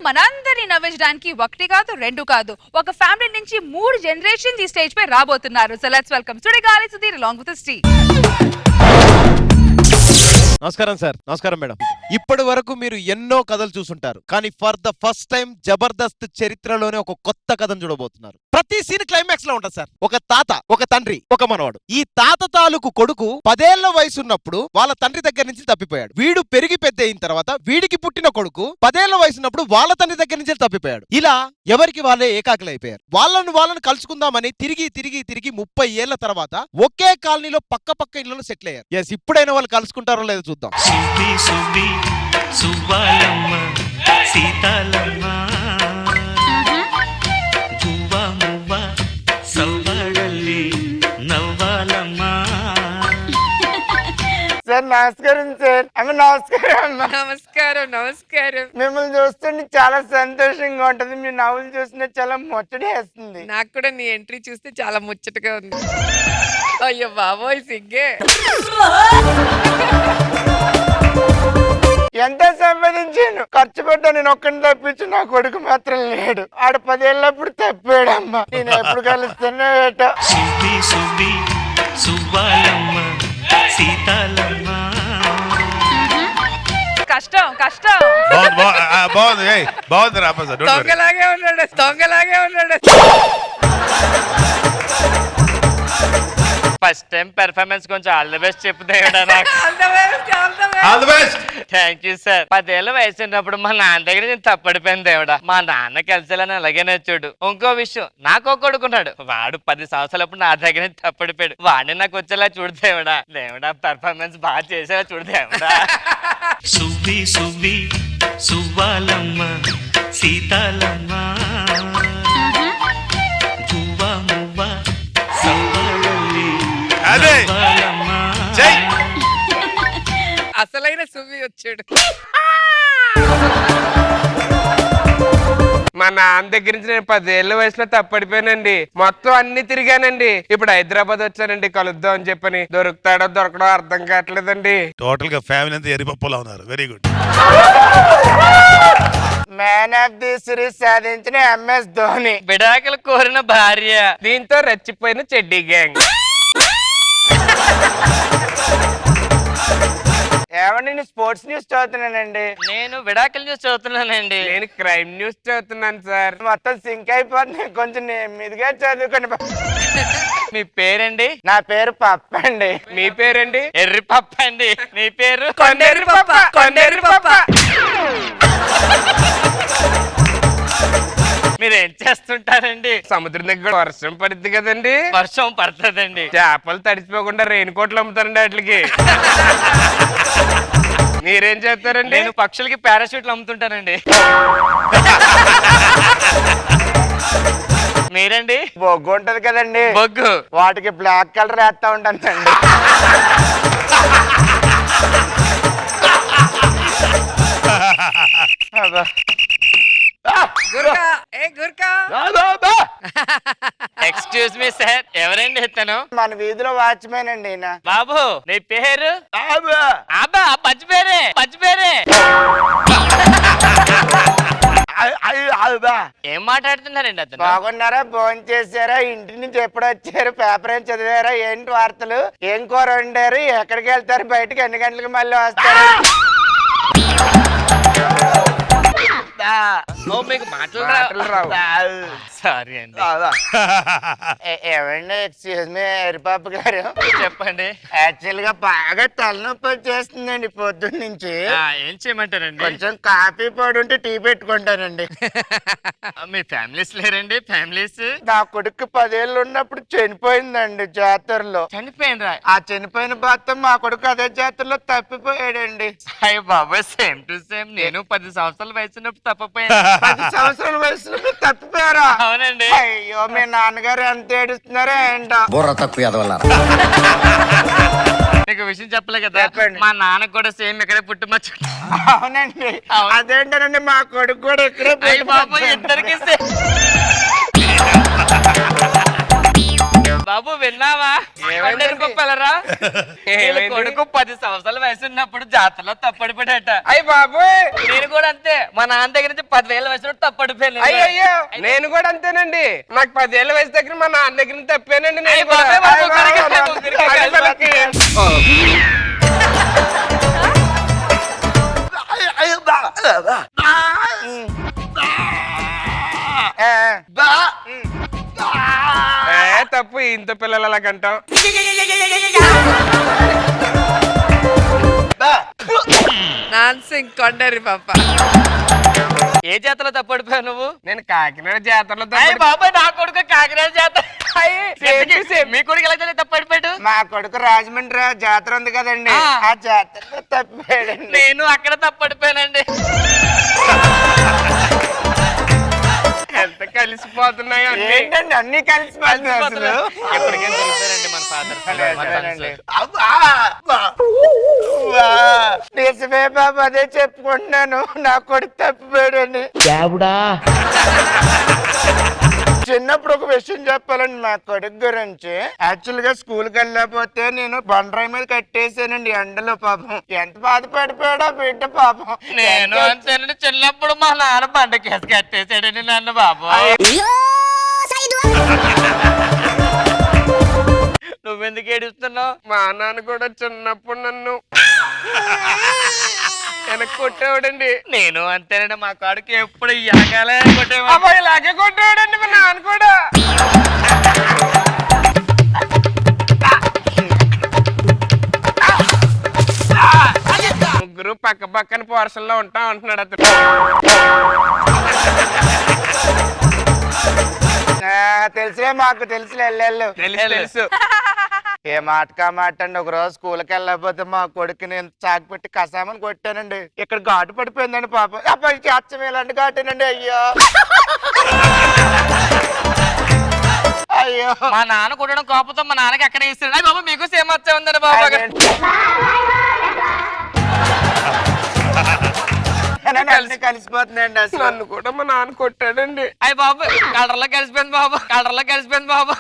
మనందరినీ నవ్వించడానికి ఒకటి కాదు రెండు కాదు ఒక ఫ్యామిలీ నుంచి 3 జనరేషన్స్ ఈ స్టేజ్ పై రాబోతున్నారు. So let's welcome Sudigali Sudheer along with Steve. నమస్కారం సార్. నమస్కారం మేడం. ఇప్పటి వరకు మీరు ఎన్నో కథలు చూసుంటారు, కానీ for the first time Jabardasth చరిత్రలోనే ఒక కొత్త కథను చూడబోతున్నారు. ప్రతి సీన్ క్లైమాక్స్ లో ఉంటుంది సార్. ఒక తాత, ఒక తండ్రి, ఒక మనవాడు. ఈ తాత తాలూకు కొడుకు 10 ఏళ్ల వయసు ఉన్నప్పుడు వాళ్ళ తండ్రి దగ్గర నుంచి తప్పిపోయాడు. వీడు పెరిగి పెద్ద అయిన తర్వాత వీడికి పుట్టిన కొడుకు 10 ఏళ్ల వయసు ఉన్నప్పుడు వాళ్ళ తండ్రి దగ్గర నుంచి తప్పిపోయాడు. ఇలా ఎవరికి వాళ్ళే ఏకాకులు అయిపోయారు. వాళ్ళని కలుసుకుందామని తిరిగి 30 ఏళ్ల తర్వాత ఒకే కాలనీలో పక్క ఇళ్లలో సెటిల్ అయ్యారు. ఎస్, ఇప్పుడైనా వాళ్ళు కలుసుకుంటారో లేదో చూద్దాం. సువ్వాలమ్మ సీతాలమ్మ గువ్వ మువ్వ సవ్వడల్లి నవ్వాలమ్మ. సార్ నమస్కారం సార్. నమస్కారం. నమస్కారం. మిమ్మల్ని చూస్తుంటే చాలా సంతోషంగా ఉంటది. మీ నవ్వులు చూస్తుంటే చాలా ముచ్చటేస్తుంది. నాకు కూడా నీ ఎంట్రీ చూస్తే చాలా ముచ్చటగా ఉంది. అయ్యో బాబోయ్ సిగ్గే. ఎంత సంపాదించాను, ఖర్చు పెట్టా. నేను ఒక్కడిని తప్పించి నా కొడుకు మాత్రం లేడు. ఆడ 10 ఏళ్ళప్పుడు తప్పాడమ్మా. నేను ఎప్పుడు కలుస్తున్నా ఏటో. సువ్వాలమ్మ సీతాలమ్మ. కష్టం బాగుంది. దొంగలాగే ఉన్నాడు. ఫస్ట్ టైం పెర్ఫార్మెన్స్ కొంచెం ఆల్ ది బెస్ట్ చెప్తే థ్యాంక్ యూ సార్. 10 ఏళ్ళ వయసు ఉన్నప్పుడు మా నాన్న దగ్గర నేను తప్పడిపోయాను దేవుడా. మా నాన్న కలిసేలని అలాగే నచ్చాడు. ఇంకో విషయం, నాకు ఒక కొడుకున్నాడు. వాడు 10 సంవత్సరాలప్పుడు నా దగ్గర తప్పడిపోయాడు. వాడిని నాకు వచ్చేలా చూడు దేవుడా. పెర్ఫార్మెన్స్ బాగా చేసేలా చూడు దేవుడా. సువ్వి సువ్వాలమ్మ సీతాలమ్మ గువ్వ మువ్వ సవ్వడల్లి నవ్వాలమ్మ. అసలైన సువ్వి వచ్చాడు. మా నాన్న దగ్గర నుంచి నేను 10 ఏళ్ల వయసులో తప్పడిపోయానండి. మొత్తం అన్ని తిరిగానండి. ఇప్పుడు హైదరాబాద్ వచ్చానండి కలుద్దాం అని చెప్పని. దొరుకుతాడో దొరకడో అర్థం కావట్లేదండి. టోటల్ గా ఫ్యామిలీ అంతా ఎరిపప్పులా ఉన్నారు. Very good. Man of the series సాధించిన MS ధోని. విడాకులు కోరిన భార్య. దీంతో రెచ్చిపోయిన చెడ్డీ గ్యాంగ్. ఏమండి, నేను స్పోర్ట్స్ న్యూస్ చదువుతున్నానండి. నేను విడాకులు న్యూస్ చదువుతున్నానండి. నేను క్రైమ్ న్యూస్ చదువుతున్నాను సార్. మొత్తం సింక్ అయిపోతుంది. కొంచెం మీదుగా చదువుకోండి. మీ పేరండి? నా పేరు పప్ప అండి. మీ పేరండి? ఎర్రి పప్ప అండి. మీ పేరు? కొండెర్రి పప్ప. మీరేం చేస్తుంటారండి? సముద్రం దగ్గర వర్షం పడుద్ది కదండి. వర్షం పడుతుందండి. చేపలు తడిచిపోకుండా రెయిన్ కోట్లు అమ్ముతారండి వాటికి. మీరేం చేస్తారండి? నేను పక్షులకి పారాషూట్లు అమ్ముతుంటానండి. మీరండి? బొగ్గు ఉంటది కదండి, బొగ్గు. వాటికి బ్లాక్ కలర్ వేస్తా ఉంటానండి. ఎక్స్క్యూజ్ మీ సార్, ఎవరండి ఇతను? మన వీధిలో వాచ్మెన్ అండి ఈయన. బాబు నీ పేరు? ఆబా పచ్చి పేరే. ఏం మాట్లాడుతున్నారండి అతను? బాగున్నారా? భోజనం చేశారా? ఇంటి నుంచి ఎప్పుడు వచ్చారు? పేపర్ ఏం చదివారా? ఏంటి వార్తలు? ఏం కూర వండారు? ఎక్కడికి వెళ్తారు? బయటకి ఎన్ని గంటలకు మళ్ళీ వస్తారు? మీకు మాటలు రావు. సారీ అండి. ఏమండి, ఎక్స్క్యూజ్ మీ హరిపాప గారు, చెప్పండి. యాక్చువల్ గా బాగా తలనొప్పి చేస్తుందండి పొద్దున్న నుంచి. ఏం చేయమంటారండి? కొంచెం కాఫీ పొడి ఉంటే టీ పెట్టుకుంటానండి. మీ ఫ్యామిలీస్ లేరండి? ఫ్యామిలీస్? నా కొడుకు 10 ఏళ్ళు ఉన్నప్పుడు చనిపోయిందండి జాతరలో. చనిపోయినరా? ఆ చనిపోయిన భర్త మా కొడుకు అదే జాతరలో తప్పిపోయాడండి. అయ్య బాబా, సేమ్ టు సేమ్. నేను 10 సంవత్సరాల వయసు ఉన్నప్పుడు తప్పిపోయాను. 10 సంవత్సరాల వయసులో మీరు తప్పిపోయారా? అవునండి. అయ్యో, మీ నాన్నగారు ఎంత ఏడుస్తున్నారో ఏంటో. బుర్ర తక్కువ ఎదవల్లారా. నీకు విషయం చెప్పలే కదా, చెప్పండి. మా నాన్న కూడా సేమ్ ఇక్కడే పుట్టుమచ్చు. అవునండి. అదేంటనండి, మా కొడుకు కూడా ఇక్కడే బాబు ఇద్దరికి బాబు విన్నావా? వెళ్ళరా కొడుకు 10 సంవత్సరాల వయసు ఉన్నప్పుడు జాతరలో తప్పడిపోయాట. అయ్యి బాబోయ్, నేను కూడా అంతే. మా నాన్న దగ్గర నుంచి 10,000 వయసు తప్పడిపోయాను. అయ్యో నేను కూడా అంతేనండి. నాకు 10 ఏళ్ళ వయసు దగ్గర మా నాన్న దగ్గర నుంచి తప్పానండి నేను అయ్య కూడా. బాబోయ్, మరి అయ్య ముగ్గురికి బాబోయ్, ముగ్గురికి అయ్య కలిసి బాబోయ్. తప్పు ఇంత పిల్లలు అలాగంటాం. నాన్సింగ్ కొండరి పాప. ఏ జాతరలో తప్పడిపోయావు నువ్వు? నేను కాకినాడ జాతరలో అయ్య బాబాయ్, నా కొడుకు కాకినాడ జాతర. మీ కొడుకు ఎలా తప్పడిపోయాడు? మా కొడుకు రాజమండ్రి జాతర ఉంది కదండి, ఆ జాతరలో తప్పిపోయాడండి. నేను అక్కడ తప్పడిపోయానండి. ఎంత కలిసిపోతున్నాయో అన్నీ. ఏంటండి అన్ని కలిసిపోతున్నాయి అసలు. ఎప్పటికైనా తెలిసారండి మన ఫాదర్. నిజమే బాబు, అదే చెప్పుకుంటున్నాను, నా కొడుకు తప్పిపోయాడని. చిన్నప్పుడు ఒక విషయం చెప్పాలండి మా కొడుకు గురించి. యాక్చువల్ గా స్కూల్ కి వెళ్ళకపోతే నేను బండరాయి మీద కట్టేసానండి ఎండలో. పాపం ఎంత బాధపడిపోయాడో బిడ్డ పాపం. నేను అంతేనండి. చిన్నప్పుడు మా నాన్న బండకేసి కట్టేసాడండి నన్ను బాబు. నువ్వెందుకు ఏడుస్తున్నావు? మా నాన్న కూడా చిన్నప్పుడు నన్ను వెనక్కి కొట్టేవాడండి. నేను అంతేనండి. మా కాడికి ఎప్పుడు యాగాలే కొట్టేవాడు. అబ్బాయి ఇలాగే కొట్టేవాడండి మా నాన్న కూడా. ముగ్గురు పక్క పక్కన పోర్షన్లో ఉంటాం అంటున్నాడు అతను. తెలుసులే, మాకు తెలుసులే వెళ్ళు. తెలుసు. ఏ మాటకా మాట అండి. ఒక రోజు స్కూల్కి వెళ్ళకపోతే మా కొడుకు నేను చాకు పెట్టి కసామని కొట్టానండి. ఇక్కడ ఘాటు పడిపోయిందండి పాపం. అబ్బాయి అచ్చం ఇలాంటి ఘాటేనండి. అయ్యో అయ్యో, మా నాన్న కొట్టడం కోపంతో మా నాన్నకి ఎక్కడ ఇస్తాడు. బాబు మీకు సేమ్ వచ్చే ఉందండి బాబు. అన్ని కలిసిపోతున్నాయండి అసలు. నన్ను కూడా మా నాన్న కొట్టాడండి. అయ్య బాబు, కలర్లో కలిసిపోయింది బాబు. కలర్లో కలిసిపోయింది బాబు.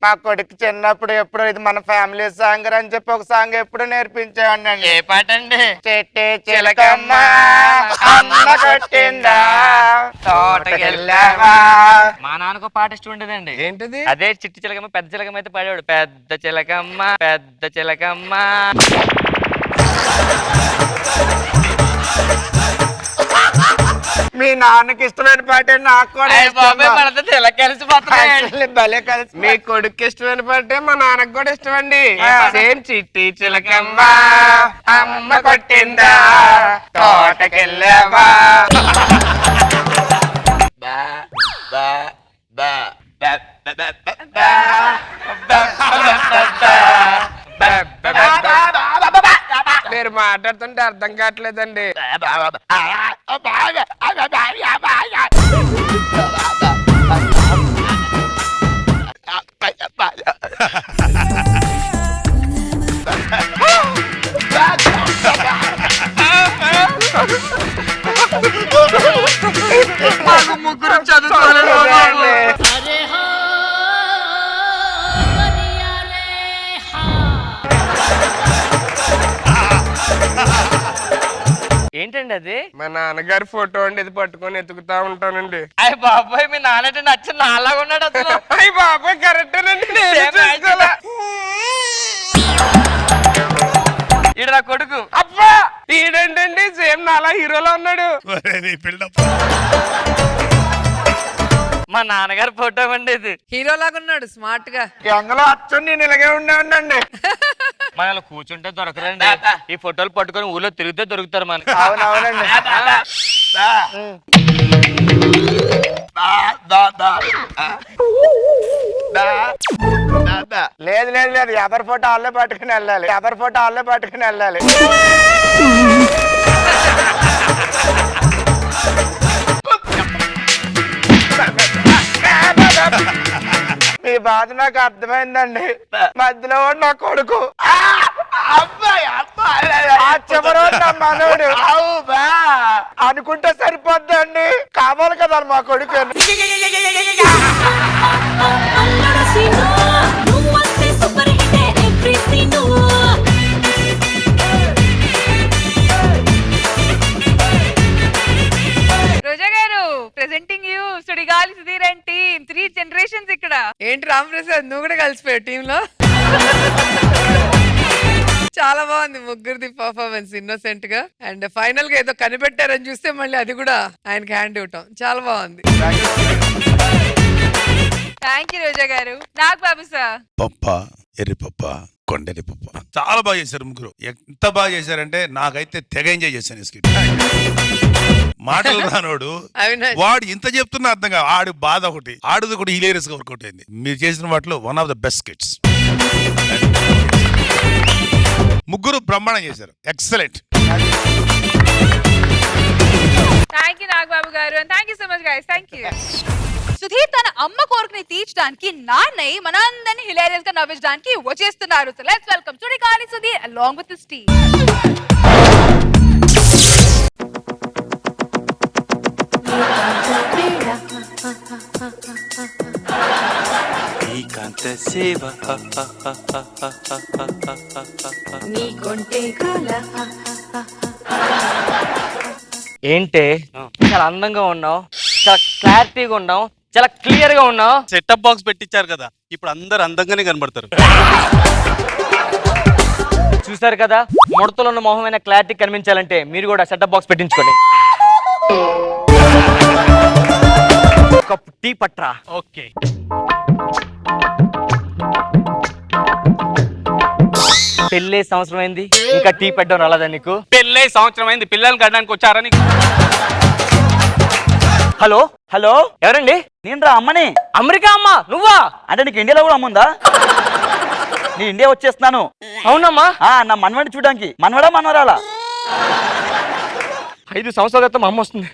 మా కొడుకు చిన్నప్పుడు ఎప్పుడు ఇది మన ఫ్యామిలీ సాంగ్ అని చెప్పి ఒక సాంగ్ ఎప్పుడు నేర్పించేవాడిని. ఏ పాట అండి? చెట్టే చిలకమ్మ అమ్మ కొట్టిందా తోటకెళ్ళావా. మా నాన్నకు పాట ఇష్టం ఉండేదండి. ఏంటిది? అదే చిట్టి చిలకమ్మ పెద్ద చిలకమ్మ అయితే పాడేవాడు. పెద్ద చిలకమ్మ పెద్ద చిలకమ్మ. మీ నాన్నకి ఇష్టమైన పాట నాకు కూడా అయ్య బాబాయ్, మనతో ఇలా కలిసిపోతున్నాయి. Actually భలే కలిసి. మీ కొడుకు ఇష్టమైన పాటే మా నాన్నకు కూడా ఇష్టం అండి. సేమ్ చిట్టి చిలకమ్మ అమ్మ కొట్టిందా తోటకెళ్ళావా. మీరు మాట్లాడుతుంటే అర్థం కావట్లేదండి. ముగ్గురు చదువుకోలేదు. ఏంటండి అది? మా నాన్నగారి ఫోటో అండి. ఇది పట్టుకొని ఎత్తుకుతా ఉంటానండి. అయ్య బాబాయ్, మీ నాన్న నచ్చి నాలాగా ఉన్నాడు అసలు. అయ్యి బాబాయ్ కరెక్టేనండి. ఈడు నా కొడుకు. అబ్బా ఈడేంటండి సేమ్ నాలా హీరోలో ఉన్నాడు. మా నాన్నగారి ఫోటో అండి ఇది. హీరో లాగా ఉన్నాడు స్మార్ట్ గా. ఎంగలో అచ్చం నేను ఇలాగే ఉండేవాడినండి. మనల్ని కూర్చుంటే దొరకదండి. ఈ ఫోటోలు పట్టుకొని ఊళ్ళో తిరిగితే దొరుకుతారు మనకి. అవునవునండి. లేదు లేదు లేదు, ఎవరి ఫోటో వాళ్ళే పట్టుకుని వెళ్ళాలి. ఎవరి ఫోటో వాళ్ళే పట్టుకుని వెళ్ళాలి. మీ బాధ నాకు అర్థమైందండి. మధ్యలో వాడు నా కొడుకు, ఆ చివరి నా మనోడు అనుకుంటే సరిపోద్దండి. కావాలి కదా మా కొడుకు. అల్లడ సీను నువ్వొస్తే super hit every scene. Roja గారు presenting you Sudigali Sudheer and team 3 generations ఇక్కడ. ఏంటి రామప్రసాద్ నువ్వు కూడా కలిసిపోయావు టీమ్ లో? చాలా బాగుంది ముగ్గురిది పర్ఫార్మెన్స్, ఇన్నోసెంట్ గా. అండ్ ఫైనల్ గా ఏదో కనిపెట్టారని చూస్తే మళ్ళీ అది కూడా ఆయనకి హ్యాండ్ ఇవ్వటం చాలా బాగుంది. థ్యాంక్ యూ రోజా గారు. నాగ్ బాబు సార్. పప్ప ఎర్రి పప్ప కొండెరి పప్ప చాలా బాగా చేశారు ముగ్గురు. ఎంత బాగా చేశారంటే నాకైతే తెగ ఎంజాయ్ చేశాను ఈ స్కిట్. మాటలు రానోడు అవినాష్. వాడు ఇంత చెప్తున్నా అర్థం కాదు. ఆడు బాధ ఒకటి, ఆడుది కూడా హిలేరియస్ గా వర్కౌట్ అయింది. మీరు చేసిన వాటిలో one of the best skits. ముగ్గురు బ్రహ్మాండం చేశారు. ఎక్సలెంట్. థ్యాంక్ యూ నాగ్ బాబు గారు and thank you so much guys. Thank you. Sudheer తన అమ్మ కోరికని తీర్చడానికి నాన్నయ్య మనందరినీ హిలేరియస్ గా నవ్వించడానికి వచ్చేస్తున్నారు. So let's welcome Sudigali Sudheer along with his team. ఏకాంత సేవ నీకొంటే గుల ఏంటే చాలా అందంగా ఉన్నావు, చాలా క్లారిటీగా ఉన్నావు, చాలా క్లియర్ గా ఉన్నావు. సెటప్ బాక్స్ పెట్టించారు కదా, ఇప్పుడు అందరు అందంగానే కనబడతారు. చూసారు కదా, ముడతలో ఉన్న మొహమైన క్లారిటీ కనిపించాలంటే మీరు కూడా సెటప్ బాక్స్ పెట్టించుకోండి. కప్పు టీ పట్రా. ఓకే. పెళ్ళే సంవత్సరం అయింది ఇంకా టీ పెట్టడం రాలేదా నీకు? పెళ్ళై సంవత్సరం అయింది, పిల్లల్ని కట్టడానికి వచ్చారా నీకు? హలో హలో, ఎవరండి? నేను రా అమ్మని. అమెరికా అమ్మ నువ్వా? అంటే నీకు ఇండియాలో కూడా అమ్ముందా? నీ ఇండియా వచ్చేస్తున్నాను. అవునమ్మా. నా మనవడిని చూడడానికి. మనవడా మనవరాలా? 5 సంవత్సరాల క్రితం అమ్మ వస్తుంది.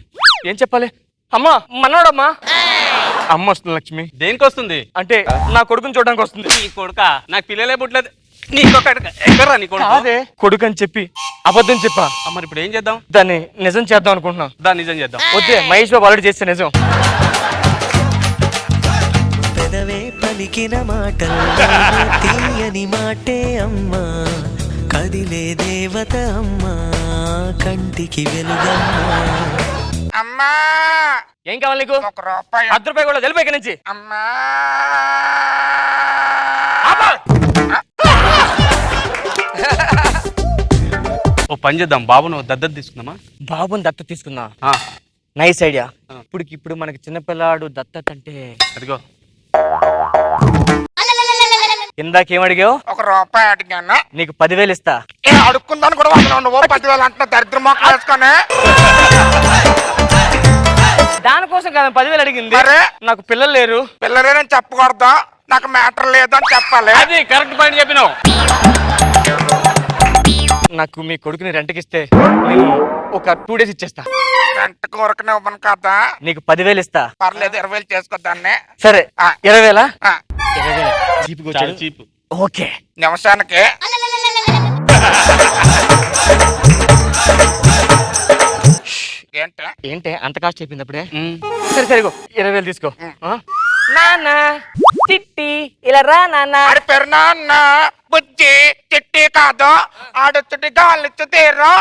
ఏం చెప్పాలి? అమ్మా మనోడమ్మా. అమ్మ వస్తుంది లక్ష్మి. దేనికి వస్తుంది? అంటే నా కొడుకుని చూడడానికి వస్తుంది. నీ కొడుక? నాకు పిల్లలే పుట్టలేదు. ఎక్కడ్రా నీ కొడుకు? అదే కొడుకు అని చెప్పి అబద్ధం చెప్పా. మరి ఇప్పుడు ఏం చేద్దాం? దాన్ని నిజం చేద్దాం అనుకుంటున్నాం. దాన్ని నిజం చేద్దాం. వద్దే, మహేష్ బాబు ఆల్రెడీ చేస్తే నిజం. పెదవే పలికిన మాటలు తీయని మాటే అమ్మా, కదిలే దేవత అమ్మా, కంటికి వెలుగమ్మా. అమ్మా ఏం కావాలి నీకు? 1 రూపాయి. 10 రూపాయలు కూడా వెళ్ళిపోయి ఇక్కడి నుంచి. అమ్మా ఓ పని చేద్దాం, బాబును దత్తత తీసుకుందామా? బాబుని దత్తత తీసుకుందా? Nice idea. ఇప్పుడు మనకి చిన్నపిల్లాడు దత్తత అంటే అదిగో ఇందాకేమడిగావు? 1 రూపాయి అడిగాను. నీకు 10,000 ఇస్తా. అడుక్కుందాను కూడా వాళ్ళు నువ్వు 10,000 అంటున్నా దరిద్ర మొక్కలు వేసుకొని. దానికోసం కదా 10,000 అడిగింది. మరే? నాకు పిల్లలు లేరు. పిల్లరేనని చెప్పకూడదు, నాకు మ్యాటర్ లేదని చెప్పాలి. అది కరెక్ట్ పాయింట్ చెప్పినావు. నాకు మీ కొడుకుని రెంట్కి ఇస్తే నేను ఒక 2 days ఇచ్చేస్తా. రెంట్ కోరకనే ఇవ్వను కదా. నీకు 10,000 ఇస్తా. పర్లేదు 20,000 చేసుకోద్దాన్ని. సరే 20,000. ఆ, 20,000 చాలా చీప్. ఓకే. నిమిషానికి ఏంటి ఏంటే అంత కాస్ట్ చెప్పింది అప్పుడే? సరే సరే 20,000 తీసుకో. నాన్న చిట్టి ఇలా రా నాన్న. ఆడి పేరు నాన్న బుజ్జి చిట్టి కాదు, ఆడొచ్చుటి గాలిచ్చు తీరు.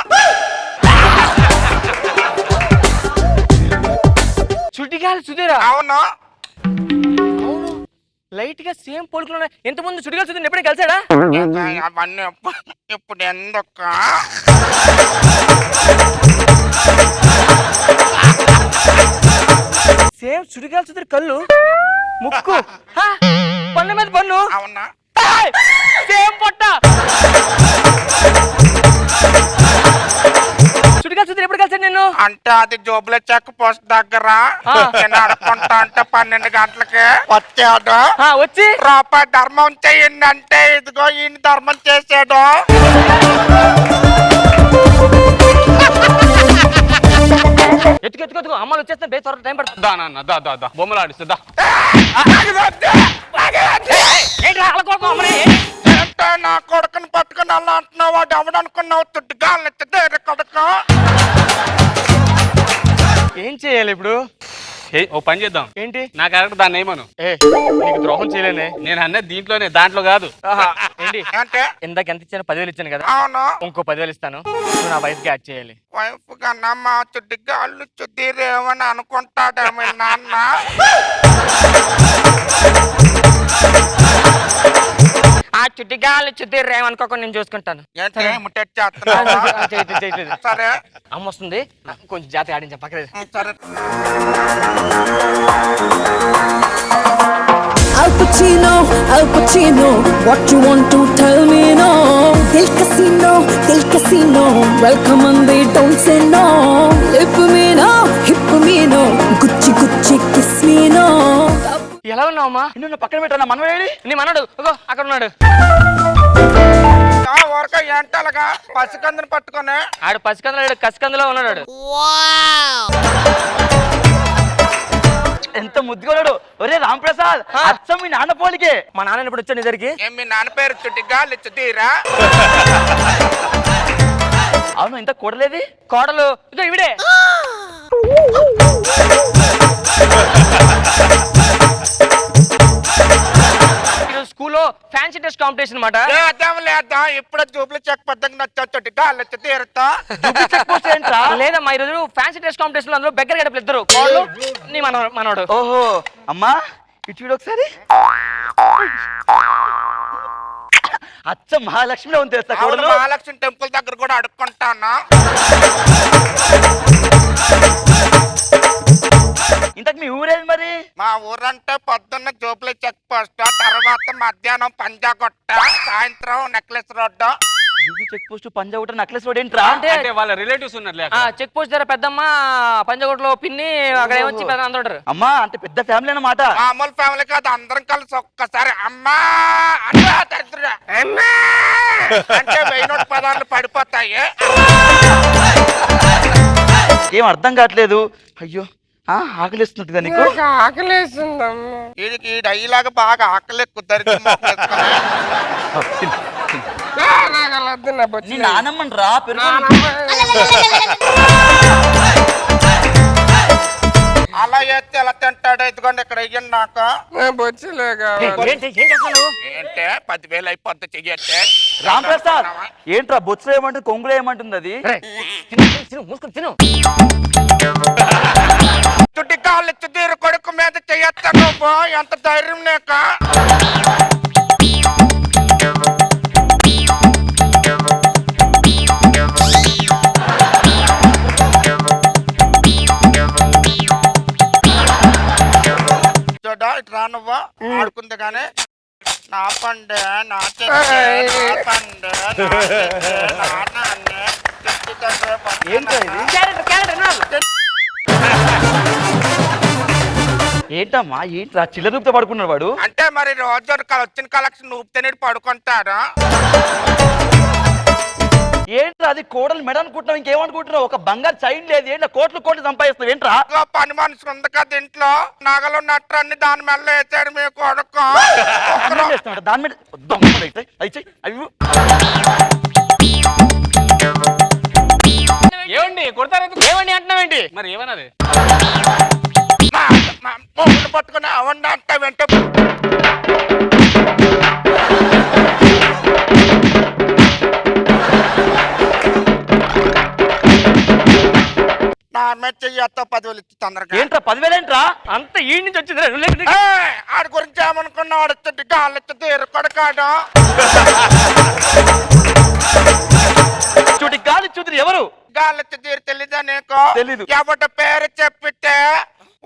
చుడిగాలి సుధీరా? అవును. లైట్ గా సేమ్ పోలుకున్నా. ఎంత ముందు చుడిగాలి సుధీర్ ఎప్పుడే కలిసాడా? అవన్నీ ఇప్పుడు ఎందుకు? సేమ్ చుడిగాలి సుధీర్ కళ్ళు, ముక్కు, పన్ను మీద పన్ను. అవునా? సేమ్ పొట్ట. చుడిగాలి సుధీర్ ఎప్పుడు కలిసాడు నిన్ను? అంటే అది జోబుల చెక్ పోస్ట్ దగ్గర నేను అడుకుంటా అంటే 12 గంటలకి వచ్చాడు. వచ్చి రూపాయి ధర్మం చెయ్యండి అంటే ఇదిగో ఈయన ధర్మం చేసాడు. ఎత్తుకెత్తుకొద్దు అమ్మలు వచ్చేస్తే బే త్వరగా టైం పడుతుంది. దా నాన్న దా దా దా బొమ్మలు ఆడిస్తుందా? ఏంటో నా కొడుకుని పట్టుకుని అలా అంటున్నావు, వాడు ఎవడనుకున్నావు? తుడ్డుగా కొడుకు ఏం చేయాలి ఇప్పుడు? ఓ పని చేద్దాం. ఏంటి? నా క్యారెక్టర్ దాన్ని ఏమను. నీకు ద్రోహం చేయలేనే. నేను అన్నది దీంట్లోనే, దాంట్లో కాదు. ఏంటి అంటే ఇందాక ఎంత ఇచ్చాను? 10,000 ఇచ్చాను కదా, అవును ఇంకో 10,000 ఇస్తాను. నువ్వు నా వైఫ్ కి యాడ్ చేయాలి. వైఫ్ కన్నా మా చుట్టిగా అల్లు చుట్టిరేమని అనుకుంటాడేమో నాన్న. ఆ చుట్టిగాళ్ళు చుట్టిరేమనుకోకుండా నేను చూసుకుంటాను. ఏంటి ముట్టెట్ చేస్తున్నావా? చేయట్లేదు. సరే అమ్మ వస్తుంది, కొంచెం జాతి ఆడించా పక్కన. సరే. Al Pacino, what you want to tell me no? Del Casino, welcome and they don't say no. Lip me no, hip me no, Gucci kiss me no. ఎలా ఉన్నావమ్మా? నిన్ను పక్కన పెట్టాను మనవేడి. నీ మనడు అక్కడ ఉన్నాడు. ఊరక ఏంటలగా పసికందుని పట్టుకొని ఆడు పసికందులో కసికందులో ఉన్నాడు. ఎంత ముద్దుగా ఉన్నాడు. ఒరే రామ్ ప్రసాద్, అచ్చం మీ నాన్న పోలికే. మా నాన్న ఇప్పుడు వచ్చాను నీ దగ్గరికి. ఏం మీ నాన్న పేరు చుట్టిగా చుట్టిరా? అవును, ఇంత కూడలేది. కోడలు ఇదో ఇవిడే. స్కూల్లో ఫ్యాన్సీ డ్రెస్ కాంపిటీషన్ అన్నమాట. లేదా ఇప్పుడు జూబ్లీ చెక్ పద్ధతి నచ్చా చుట్టిగా తీరుతా. లేదమ్మా, ఈ రోజు ఫ్యాన్సీ డ్రెస్ కాంపిటీషన్ లో అందులో బెగ్గర గడపలు ఇద్దరు కోడలు నీ మనోడు. ఓహో అమ్మా, ఇటు చూడు ఒకసారి. అచ్చం మహాలక్ష్మిలో ఉంది తెలుసా కోడలు. మహాలక్ష్మి టెంపుల్ దగ్గర కూడా అడుక్కుంటాను. ఇంతకు మీ ఊరేది మరి? మా ఊరంటే పొద్దున్న జూబ్లీ చెక్ పోస్ట్, తర్వాత మధ్యాహ్నం పంజాగొట్ట, సాయంత్రం necklace road. Jubilee check post, Panjagutta, necklace road ఏంట్రా? అంటే వాళ్ళ రిలేటివ్స్ ఉన్నారు. చెక్ పోస్ట్ దగ్గర పెద్దమ్మ, పంజగుట్టలో పిన్ని, అక్కడ ఏమొచ్చి అందరూ ఉంటారు. అమ్మా అంటే పెద్ద ఫ్యామిలీ అన్నమాట. మామూలు ఫ్యామిలీ కాదు, అందరం కలిసి ఒక్కసారి అమ్మా అమ్మా అంటే 1000 నోట్ పదాలు పడిపోతాయి. ఏం అర్థం కావట్లేదు. అయ్యో ఆకలిస్తున్నట్టుగా నీకు. ఆకలేస్తుందమ్మా. వీడికి ఈ డైలాగ్ బాగా ఆకలి కుదరికి నీ నానమ్మని రా పెరుగు. అలా చేస్తే ఎలా తింటాడు? ఇదిగోండి ఇక్కడ వెయ్యండి నాకు. ఏంటే 10,000 అయిపోద్ది చెయ్యట్టే. రామ్ ప్రసాద్ ఏంట్రా బొచ్చులో ఏమంటుంది, కొంగులో ఏమంటుంది అది? తిను. చుట్టి కాళ్ళు తీరు కొడుకు మీద చెయ్యొస్తాను. ఎంత ధైర్యం లేక. చూడా ఇటు రానువ్వా ఆడుకుంది కానీ నా పండే నా పండే ఏంటమ్మా ఏంట్రా చిల్లర రూపుతో పడుకున్నాడు వాడు? అంటే మరి రోజు వచ్చిన కలెక్షన్ ఊపితే పడుకుంటారా? ఏంట్రా అది కోడలు మెడ అనుకుంటున్నావు, ఇంకేమనుకుంటున్నావు? ఒక బంగారు చైన్ లేదు, ఏంటో కోట్లు సంపాదిస్తావు ఏంట్రా? పని మనిషి ఉంది కదా ఇంట్లో, నగలు నట్రన్ని దాని మెల్ల వేసాడు మీ కొడుకు. దాని మీద అవి ఏమండి కొడతారు? ఏమండి అంటున్నావేంటి? మరి ఏమన్నది? పట్టుకుని అవండి అంటే వెంట నా మీద చెయ్యొస్తా 10,000 ఇచ్చి తొందరగా. ఏంట్రా 10,000 ఏంట్రా? అంత ఈ నుంచి వచ్చింది. ఆడి గురించి ఏమనుకున్నా? వాడు వచ్చి గాలి తీరు కొడకాడు. చూడి గాలి చూద్దరు ఎవరు? గాలి తీరు తెలీదా నీకు? తెలీదు. ఎవరి పేరు చెప్పితే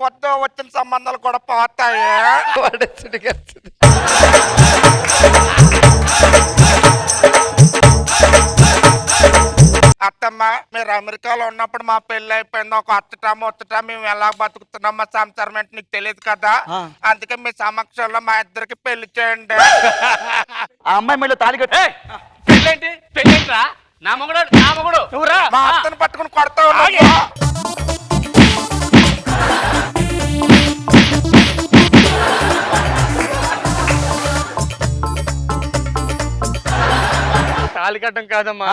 వద్దు వచ్చిన సంబంధాలు కూడా పోతాయి. అత్తమ్మ మీరు అమెరికాలో ఉన్నప్పుడు మా పెళ్లి అయిపోయింది. ఒక అత్తట మేము ఎలా బతుకుతున్నాం మా సంసారం అంటే నీకు తెలియదు కదా. అందుకే మీ సమక్షంలో మా ఇద్దరికి పెళ్లి చేయండి. ఆ అమ్మాయి మళ్ళీ తాళి కట్టి పెళ్ళేంట్రా? నా మొగుడు నువ్వురా. మా అత్తను పట్టుకుని కొడతా ఉన్నావు. తాళి కట్టం కాదమ్మా,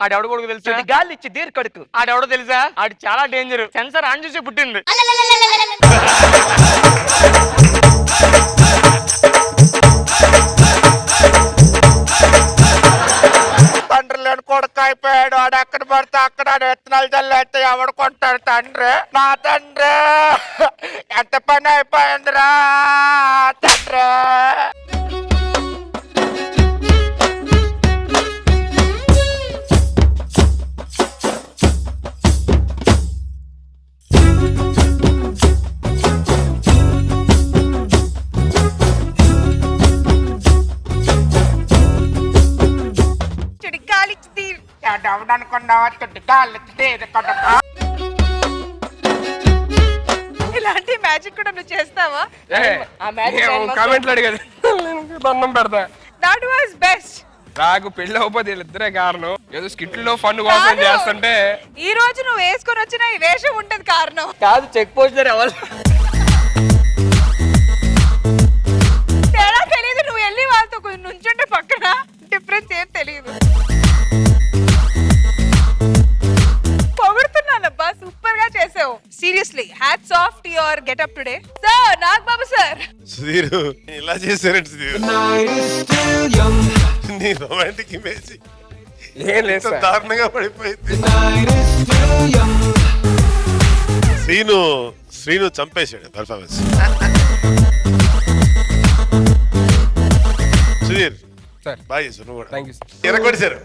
ఆడెవడ కొడుకు తెలుసా? ఇది గాలి ఇచ్చి దీర్ కొడుకు. ఆడెవడో తెలుసా? ఆడు చాలా డేంజర్. సెన్సార్ ఆన్ చూసి పుట్టింది. తండ్రి లేని కొడుకు అయిపోయాడు. ఆడు ఎక్కడ పడితే అక్కడ ఆడు విత్తనాలు చల్లేస్తే ఎవడు కొంటాడు? తండ్రి, నా తండ్రి ఎంత పని అయిపోయిందిరా తండ్రి. చెడి గాలి తీర్. ఎవడనుకున్నావా? గాలి ఇలాంటి మ్యాజిక్ కూడా నువ్వు చేస్తావా? కామెంట్లు అడిగేది దండం పెడతా. That was best. నాకు పెళ్లి అవ్వకపోతే వీళ్ళిద్దరే కారణం. ఏదో స్కిట్లో ఫన్ కోసం చేస్తుంటే ఈ రోజు నువ్వు వేసుకొని వచ్చిన ఈ వేషం ఉంటది కారణం. కాదు, చెక్ పోస్ట్ ఎవరు తేడా తెలియదు. నువ్వు వెళ్ళి వాళ్ళతో నుంచుంటే పక్కన డిఫరెన్స్ ఏం తెలియదు. పొగుడుతున్నానబ్బా, సూపర్ గా చేసావు. Seriously hats off to your getup today. Sir Nagababu sir, Sudheer ఇలా చేశారంటే సుధీర్ నీ రొమాంటిక్ ఇమేజ్ ఏం లేదు సార్. దారుణంగా పడిపోయింది. శ్రీను చంపేశాడు పర్ఫార్మెన్స్. సుధీర్ సార్ బాగా చేశారు. నువ్వు కూడా థ్యాంక్ యూ సార్. ఎరగొట్టేశారు.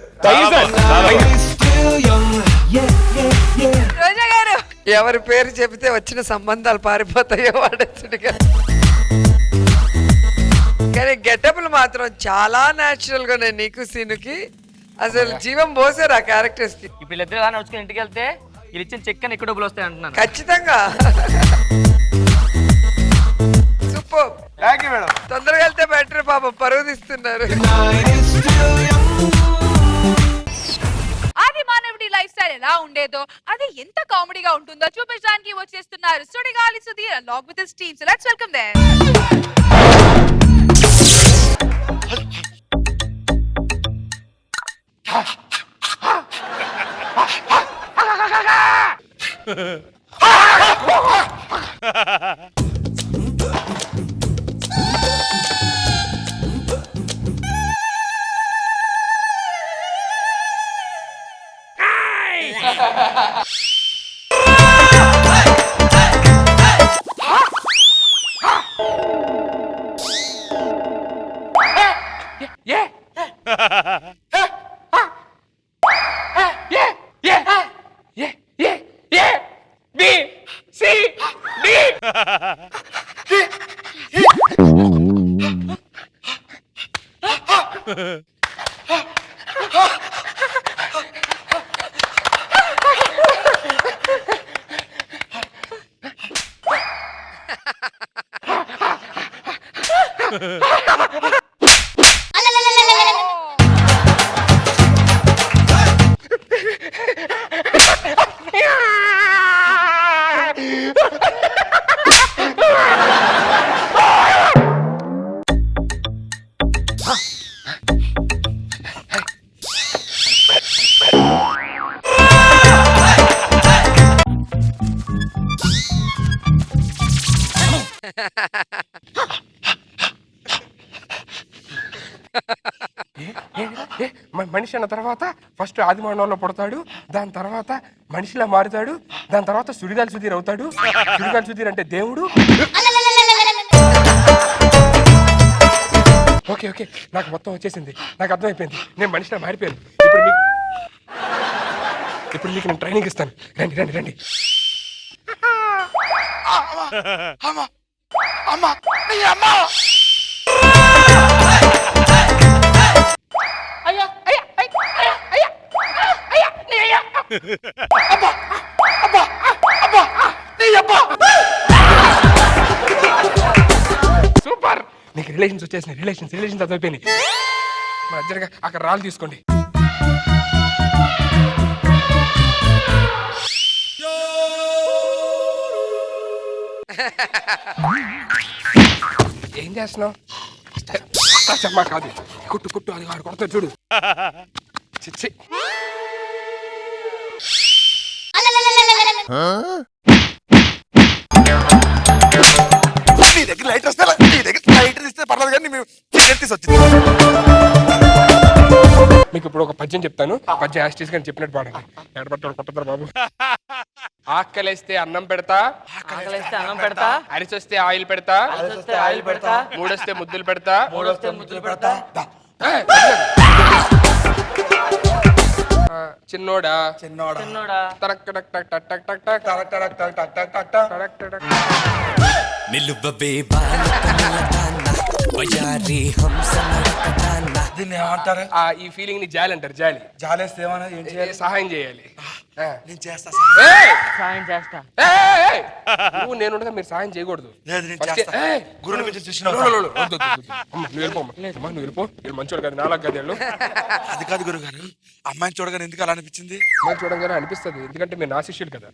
రోజా గారు. ఎవరి పేరు చెబితే వచ్చిన సంబంధాలు పారిపోతాయో వాడచ్చుడుగా. కానీ గెటప్లు మాత్రం చాలా న్యాచురల్ గా ఉన్నాయి. నీకు సీనుకి అసలు జీవం పోసారు ఆ క్యారెక్టర్స్ కి. ఈ పిల్లలిద్దరు కానీ నడుచుకుని ఇంటికి వెళ్తే వీళ్ళు ఇచ్చిన చెక్ అని ఎక్కువ డబ్బులు వస్తాయి అంటున్నాను. ఖచ్చితంగా సూపర్. Thank you madam. తొందరగా వెళ్తే బెటర్. పాపం పరువు తీస్తున్నారు. ఆది మానవుడి లైఫ్ స్టైల్ ఎలా ఉండేదో, అది ఎంత కామెడీగా ఉంటుందో చూపించడానికి వచ్చేస్తున్నారు Sudigali Sudheer along with his team. So let's welcome them. మనిషి అన్న తర్వాత ఫస్ట్ ఆదిమానవుల్లో పుడతాడు, దాని తర్వాత మనిషిలా మారుతాడు, దాని తర్వాత సుడిగాలి సుధీర్ అవుతాడు. సుడిగాలి సుధీర్ అంటే దేవుడు. ఓకే ఓకే, నాకు మొత్తం వచ్చేసింది, నాకు అర్థమైపోయింది, నేను మనిషిలా మారిపోయాను. ఇప్పుడు మీకు నేను ట్రైనింగ్ ఇస్తాను. రండి రండి రండి. సూపర్, నీకు రిలేషన్స్ వచ్చేసినాయి. రిలేషన్స్ అర్థమైపోయినాయి. మా అర్జెంట్గా అక్కడ రాళ్ళు తీసుకోండి. ఏం చేస్తున్నావు? కాదు, కుట్టు అది వాడు కొడతాడు చూడు. చిచ్చి నీ దగ్గర లైట్ వస్తే నీ దగ్గర లైట్ ఇస్తే పర్లేదు కానీ మేము సిగరెట్ తీసి వచ్చింది. మీకు ఇప్పుడు ఒక పద్యం చెప్తాను. పద్యం యాస్టీస్ గాని చెప్పినట్టు పాడండి. ఎడబట్టాడు కొట్టతారు బాబు. ఆకలేస్తే అన్నం పెడతా, ఆకలిస్తే అన్నం పెడతా, అరిసొస్తే ఆయిల్ పెడతా, అరిసొస్తే ఆయిల్ పెడతా, మూడొస్తే ముద్దులు పెడతా, మూడొస్తే ముద్దులు పెడతా. ఏయ్, చిన్నోడా చిన్నోడా టక్ టక్ టక్ టక్ టక్ టక్ టక్ టక్ టక్ టక్ టక్ టక్ టక్ టక్ టక్ టక్. నిలువవే బాలకమలతాన్న వయారి హంస నడకతాన్న. దీన్ని ఏమంటారు? ఈ ఫీలింగ్ ని జాలి అంటారు. జాలి. జాలేస్తే ఏమన్నా ఏం చేయాలి? సహాయం చేయాలి. నేను చేస్తా. ఏయ్! సాయం చేస్తా. ఏయ్, ఏయ్! నువ్వు నేను ఉండగా మీరు సహాయం చేయకూడదు. లేదు నేను ఫస్ట్ చేస్తా. ఏయ్! గురువుని మించి చూసిన లో, లో, లో, లో. వద్దు, వద్దు, వద్దు. అమ్మ, నువ్వు వెళ్ళిపో అమ్మ. అమ్మ, నువ్వు వెళ్ళిపో. వీళ్ళు మంచోడు కాదు, నాలుగు కాదు వీళ్ళు. అది కాదు గురుగారు, అమ్మాయిని చూడగానే ఎందుకు అలా అనిపించింది? మనం చూడంగానే అనిపిస్తుంది, ఎందుకంటే మీరు నా శిష్యులు కదా.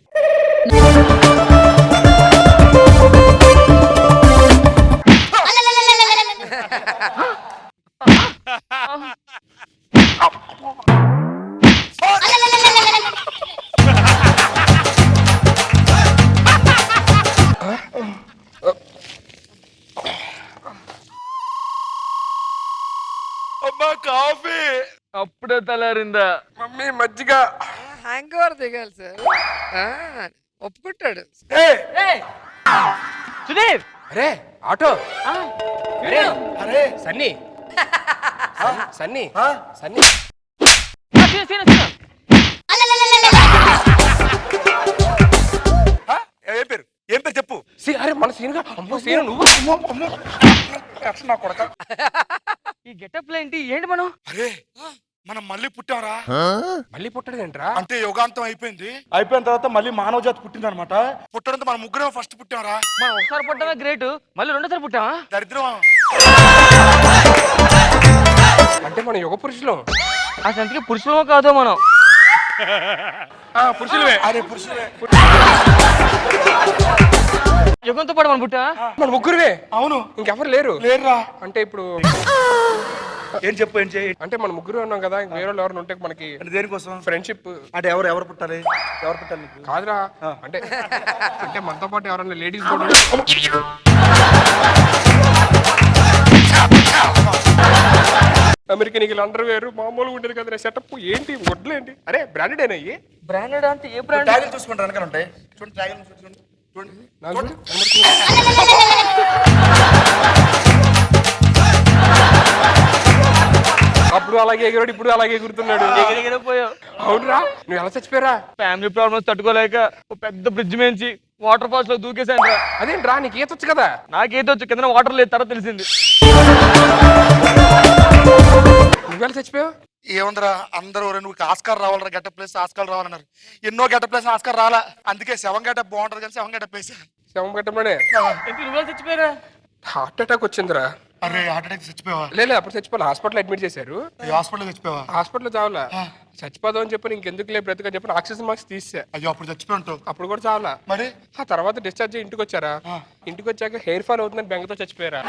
అమ్మా కాఫీ. అప్పుడే తలారిందా? మమ్మీ మజ్జిగ. హ్యాంగ్ ఓవర్ దిగాలి సార్. ఒప్పుకుంటాడు. సుధీర్ అరే ఆటో. అరే అరే సన్నీ. సన్నీ సన్నీ. ఏం పేరు? ఏం పేరు చెప్పు. అరే మన సీన్గా. అమ్మో సీన్ నువ్వు. నా కొడక. ఈ గెటప్ ఏంటి? ఏంటి మనం? అరే మనం మళ్ళీ పుట్టాంరా. మళ్ళీ పుట్టడం ఏంట్రా? అంటే యోగాంతం అయిపోయింది. అయిపోయిన తర్వాత మళ్ళీ మానవ జాతి పుట్టింది అనమాట. పుట్టడంతో మన ముగ్గురం ఫస్ట్ పుట్టాంరా. మనం ఒకసారి పుట్టామా గ్రేట్, మళ్ళీ రెండోసారి పుట్టామా దరిద్రం. అంటే మన యుగ పురుషులు. ఆ సంతికి పురుషులమో కాదో మనం. పురుషులవే. అరే పురుషులే. యుగంతో పాటు మనం పుట్టామా? మన ముగ్గురువే. అవును. ఇంకెవరు లేరు. లేరురా. అంటే ఇప్పుడు ఏం చెప్పు ఏం చేయి. అంటే మన ముగ్గురు ఉన్నాం కదా, ఇంక వేరే వాళ్ళు ఎవరైనా ఉంటే మనకి అంటే దేనికోసం? ఫ్రెండ్షిప్. అంటే ఎవరు పుట్టాలి? ఎవరు పుట్టాలి నీకు? కాదురా, అంటే అంటే మనతో పాటు ఎవరైనా లేడీస్ కూడా. అమెరికన్ ఈగల్ అండర్ వేరు మామూలుగా ఉండేది కదా సెటప్. ఏంటి వడ్లు ఏంటి? అరే బ్రాండెడ్ అయినా ఇవి. బ్రాండెడ్ అంటే ఏ బ్రాండ్? ట్యాగులు చూసుకుంటారు వెనకాల ఉంటాయి. చూడండి ట్యాగులు చూడండి. చూడండి. నాకు చూడు. అప్పుడు అలాగే ఎగిరాడు, ఇప్పుడు అలాగే ఎగురుతున్నాడు. ఎగిరిపోయావు. అవునురా, నువ్వు ఎలా చచ్చిపోయారా? ఫ్యామిలీ ప్రాబ్లమ్స్ తట్టుకోలేక ఒక పెద్ద బ్రిడ్జ్ మేంచి వాటర్ ఫాల్స్ లో దూకేశాను రా. అదేంట్రా, నీకు ఈత వచ్చు కదా. నాకేదో వచ్చి కింద వాటర్ లేదు, తర్వాత తెలిసింది. నువ్వెలా చచ్చిపోయావు? ఏముందిరా, అందరూ నువ్వు ఆస్కార్ రావాలరా, గెటప్ ప్లేస్ ఆస్కార్ రావాలన్నారు. ఎన్నో గెటప్ ప్లేస్ ఆస్కార్ రాలా. అందుకే శవం గెటప్ బాగుంటది కానీ శవం గెటప్ వేసా. శవం కట్టమనే నువ్వే చచ్చిపోయారా? హార్ట్ అటాక్ వచ్చిందిరా. అరే హార్ట్ అటాక్ చచ్చిపోయావా? లేదు అప్పుడు చచ్చిపోవాలి. హాస్పిటల్ అడ్మిట్ చేశారు. హాస్పిటల్ చచ్చిపోయావా? హాస్పిటల్ చావలా. చచ్చిపోదాం అని చెప్పి ఇంకెందుకు లేదు బ్రతుకని చెప్పి ఆక్సిజన్ మార్క్స్ తీసా. అయ్యో అప్పుడు చచ్చిపోయి ఉంటావు. అప్పుడు కూడా చావలా. మరి ఆ తర్వాత డిశ్చార్జ్ అయ్యి ఇంటికి వచ్చారా. ఇంటికి వచ్చాక హెయిర్ ఫాల్ అవుతుందని బెంగతో చచ్చిపోయారా.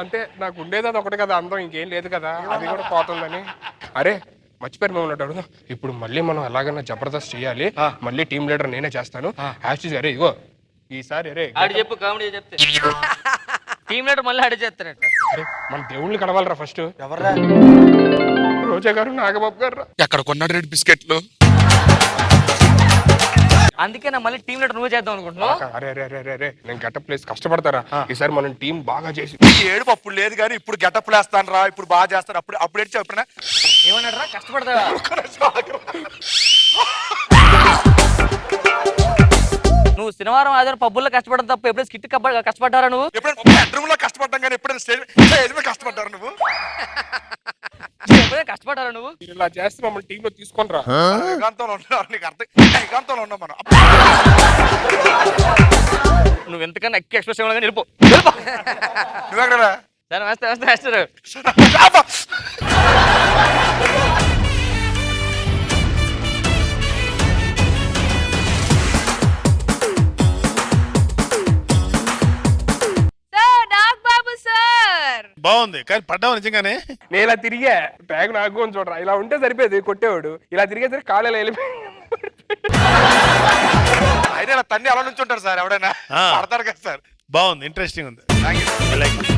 అంటే నాకు ఉండేది అది ఒకటి కదా, అందం ఇంకేం లేదు కదా, అది కూడా పోతుందని. అరే మర్చిపోయారు మేము అడుగుదాం. ఇప్పుడు మళ్ళీ మనం ఎలాగైనా జబర్దస్త్ చేయాలి. మళ్ళీ టీమ్ లీడర్ నేనే చేస్తాను. యాస్టీస్ అరే ఇగో ఈసారి అరే ఆడు చెప్పు, కామెడీ చెప్తే టీమ్ లీడర్ మళ్ళీ ఆడి చేస్తారట. అరే మన దేవుళ్ళని కనవాలరా ఫస్ట్. ఎవర్రా? రోజా గారు, నాగబాబు గారు. ఎక్కడ కొన్నాడు రెడ్ బిస్కెట్లు? అందుకే నా మళ్ళీ టీమ్ లీడర్ నువ్వే చేద్దాం అనుకుంటున్నావు. అరే అరే అరే అరే నేను గెటప్ ప్లేస్ కష్టపడతారా ఈసారి మనం టీం బాగా చేసి. ఏడుపు అప్పుడు లేదు కానీ ఇప్పుడు గెటప్ వేస్తాను రా, ఇప్పుడు బాగా చేస్తాను. అప్పుడు ఏడ్చావు ఎప్పుడైనా? ఏమన్నాడు రా, కష్టపడతావా? నువ్వు శనివారం ఆదివారం పబ్బుల్లో కష్టపడడం తప్ప ఎప్పుడైనా స్కిట్ కష్టపడ్డారా నువ్వు? ఎప్పుడైనా బెడ్రూమ్ లో కష్టపడ్డాం కానీ ఎప్పుడైనా స్టేజ్ మీద కష్టపడ్డారు నువ్వు? ఎప్పుడైనా కష్టపడ్డారా నువ్వు? ఇలా చేస్తే మమ్మల్ని టీమ్ లో తీసుకొని రా. ఏకాంతంలో ఉన్నారు, నీకు అర్థం. ఏకాంతంలో ఉన్నాం మనం. నువ్వు ఎంతకన్నా ఎక్కువ ఎక్స్ప్రెస్ ఇవ్వాలి కానీ వెళ్ళిపో. నువ్వెక్కడరా? సరే వేస్తే వేస్తే వేస్తారు. Sir Nagababu sir. బాగుంది కానీ పడ్డావు నిజంగానే. నేను ఇలా తిరిగా ట్యాగ్ నాకు అని చూడరా, ఇలా ఉంటే సరిపోయేది కొట్టేవాడు, ఇలా తిరిగేసరికి కాళ్ళు వెళ్ళిపోయి అయితే ఇలా తన్ని అలా నుంచి ఉంటారు సార్, ఎవడైనా ఆ. పడతారు కదా సార్. బాగుంది, ఇంట్రెస్టింగ్ ఉంది. I like it.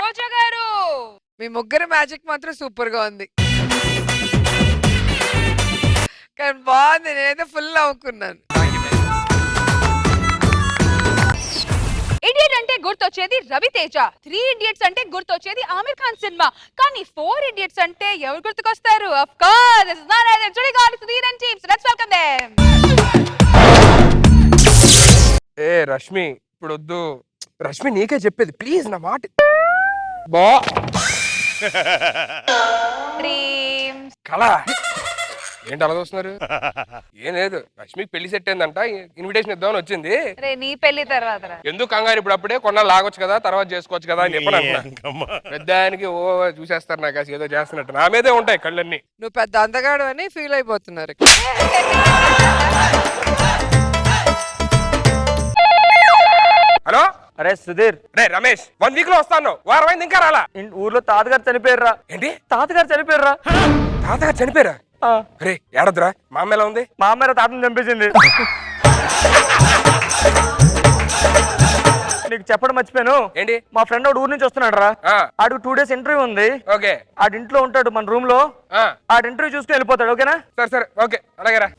రోజా గారు మీ ముగ్గురు మ్యాజిక్ మాత్రం సూపర్ గా ఉంది. కానీ బాగుంది, నేనైతే ఫుల్ నవ్వుకున్నాను. ఇడియట్ అంటే గుర్తొచ్చేది రవితేజ, 3 ఇడియట్స్ అంటే గుర్తొచ్చేది ఆమిర్ ఖాన్ సినిమా, కానీ 4 ఇడియట్స్ అంటే ఎవరు గుర్తుకొస్తారు? Of course this is none other Sudigali Sudheer and teams. Let's welcome them. ఏ రష్మి ఇప్పుడు వద్దు, రష్మి నీకే చెప్పేది ప్లీజ్ నా మాట బా. డ్రీమ్స్ కళ ఏంటి అలా చూస్తున్నారు? ఏం లేదు, రష్మికి పెళ్లి సెట్ అయిందంట, ఇన్విటేషన్ ఇద్దామని వచ్చింది. రే నీ పెళ్లి తర్వాత రా. ఎందుకు కంగారు, ఇప్పుడు అప్పుడే కొన్నాళ్ళు లాగొచ్చు కదా, తర్వాత చేసుకోవచ్చు కదా అని చెప్పని అంటున్నా. ఇంకమ్మా. పెద్దానికి ఓ చూసేస్తారు నాకు, అసలు ఏదో చేస్తున్నట్టు నా మీదే ఉంటాయి కళ్ళన్నీ. నువ్వు పెద్ద అందగాడు అని ఫీల్ అయిపోతున్నారు. హలో అరే సుధీర్, రే రమేష్, 1 వీక్ లో వస్తాను, వారం అయింది ఇంకా రాలా. ఊర్లో తాతగారు చనిపోయారా? ఏంటి తాతగారు చనిపోయారా? తాతగారు చనిపోయారా? రే ఏడద్దురా, మా అమ్మ ఎలా ఉంది? మా అమ్మాయి తాతను చంపేసింది. నీకు చెప్పడం మర్చిపోయాను. ఏంటి? మా ఫ్రెండ్ ఒకడు ఊరు నుంచి వస్తున్నాడు రా. ఆ. ఆడికి 2 డేస్ ఇంటర్వ్యూ ఉంది. ఓకే. ఆడింట్లో ఉంటాడు మన రూమ్ లో. ఆడి ఇంటర్వ్యూ చూసుకుని వెళ్ళిపోతాడు. ఓకేనా? సరే సరే ఓకే అలాగే రా.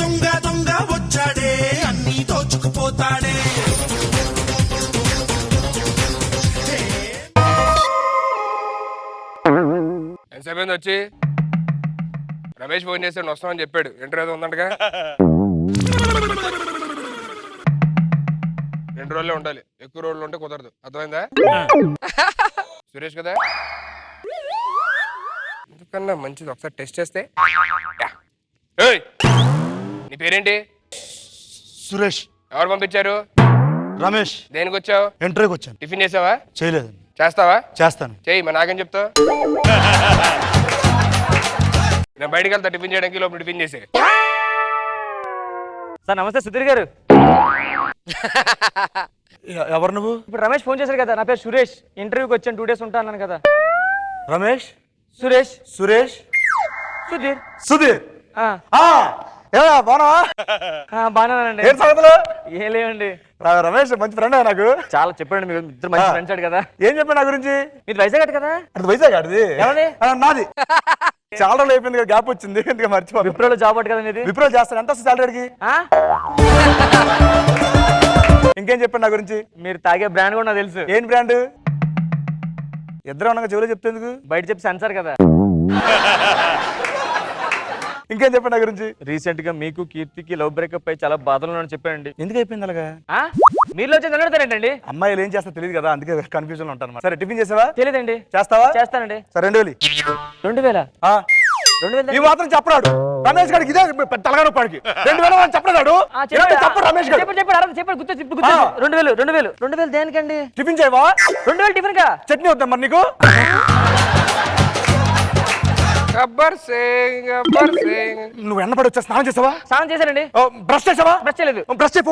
దొంగ దొంగ వచ్చాడే అన్ని దోచుకుపోతాడే. ఎంతసేపు అయింది వచ్చి? రమేష్ ఫోన్ చేస్తాడు వస్తామని చెప్పాడు, ఇంటర్వ్యూ ఏదో ఉందంటగా. 2 రోజులే ఉండాలి, ఎక్కువ రోజులు ఉంటే కుదరదు, అర్థమైందా? సురేష్ కదా, ఎందుకన్నా మంచిది ఒకసారి టెస్ట్ చేస్తే. యా. ఏయ్, నీ పేరేంటి? సురేష్. ఎవరు పంపించారు? రమేష్. దేనికి వచ్చావు? ఇంటర్వ్యూకి వచ్చాను. టిఫిన్ చేసావా? చేయలేదు. చేస్తావా? చేస్తాను. చెయ్యి, మా నాకేం చెప్తావు? నేను బయటికి వెళ్తా టిఫిన్ చేయడానికి, లోపల టిఫిన్ చేసే. సార్ నమస్తే సుధీర్ గారు. ఎవరు నువ్వు? ఇప్పుడు రమేష్ ఫోన్ చేశారు కదా, నా పేరు సురేష్, ఇంటర్వ్యూకి వచ్చాను, 2 డేస్ ఉంటా అన్నాను కదా. రమేష్. సురేష్. సురేష్. సుధీర్. సుధీర్. బాగున్నావా? బాగానండి. ఏం సంగతులు? ఏం లేవండి. రమేష్ మంచి ఫ్రెండ్ నాకు. చాలా చెప్పండి, మీరు ఇద్దరు మంచి ఫ్రెండ్స్ అడు కదా. ఏం చెప్పాడు నా గురించి? మీరు వైజాగ్ కదా? అది వైజాగ్ ఆడిది. ఎవరిది? నాది. చాలా రోజులు అయిపోయింది, గ్యాప్ వచ్చింది, ఎందుకు మర్చిపో. విప్రోలో జాబ్ అటు కదా మీది? విప్రో చేస్తాను. ఎంత వస్తుంది సాలరీకి? ఇంకేం చెప్పండి నా గురించి? మీరు తాగే బ్రాండ్ కూడా నాకు తెలుసు. ఏం బ్రాండ్? ఇద్దరు ఉండగా చెవులో చెప్తేందుకు? బయట చెప్పి సెన్సార్ కదా. ఇంకేం చెప్పండి నా గురించి? రీసెంట్ గా మీకు కీర్తికి లవ్ బ్రేకప్ అయి చాలా బాధలు ఉన్నాయని చెప్పానండి. ఎందుకు అయిపోయింది అలాగా? మీరు వచ్చి అడుగుతారేంటండి? అమ్మాయిలు ఏం చేస్తా తెలియదు కదా, అందుకే కన్ఫ్యూజన్ లో ఉంటాను. సరే టిఫిన్ చేసావా? తెలియదండి. చేస్తావా? చేస్తానండి. సరే 2000. 2000? 2000 ఈ మాత్రం చెప్పరాడు రమేష్ గారికి, ఇదే తలగారు పాడికి 2000 అని చెప్పరాడు. చెప్పు రమేష్ గారు. చెప్పండి గుర్తు 2000 దేనికండి? టిఫిన్ చేయవా? 2000 టిఫిన్ కా? చట్నీ వద్దాం మరి నీకు? గబ్బర్ సింగ్, గబ్బర్ సింగ్. నువ్వు ఎన్నపడి వచ్చా? స్నానం చేసావా? స్నానం చేశానండి. బ్రష్ చేసావా? బ్రష్ చేయలేదు. బ్రష్ చేయి.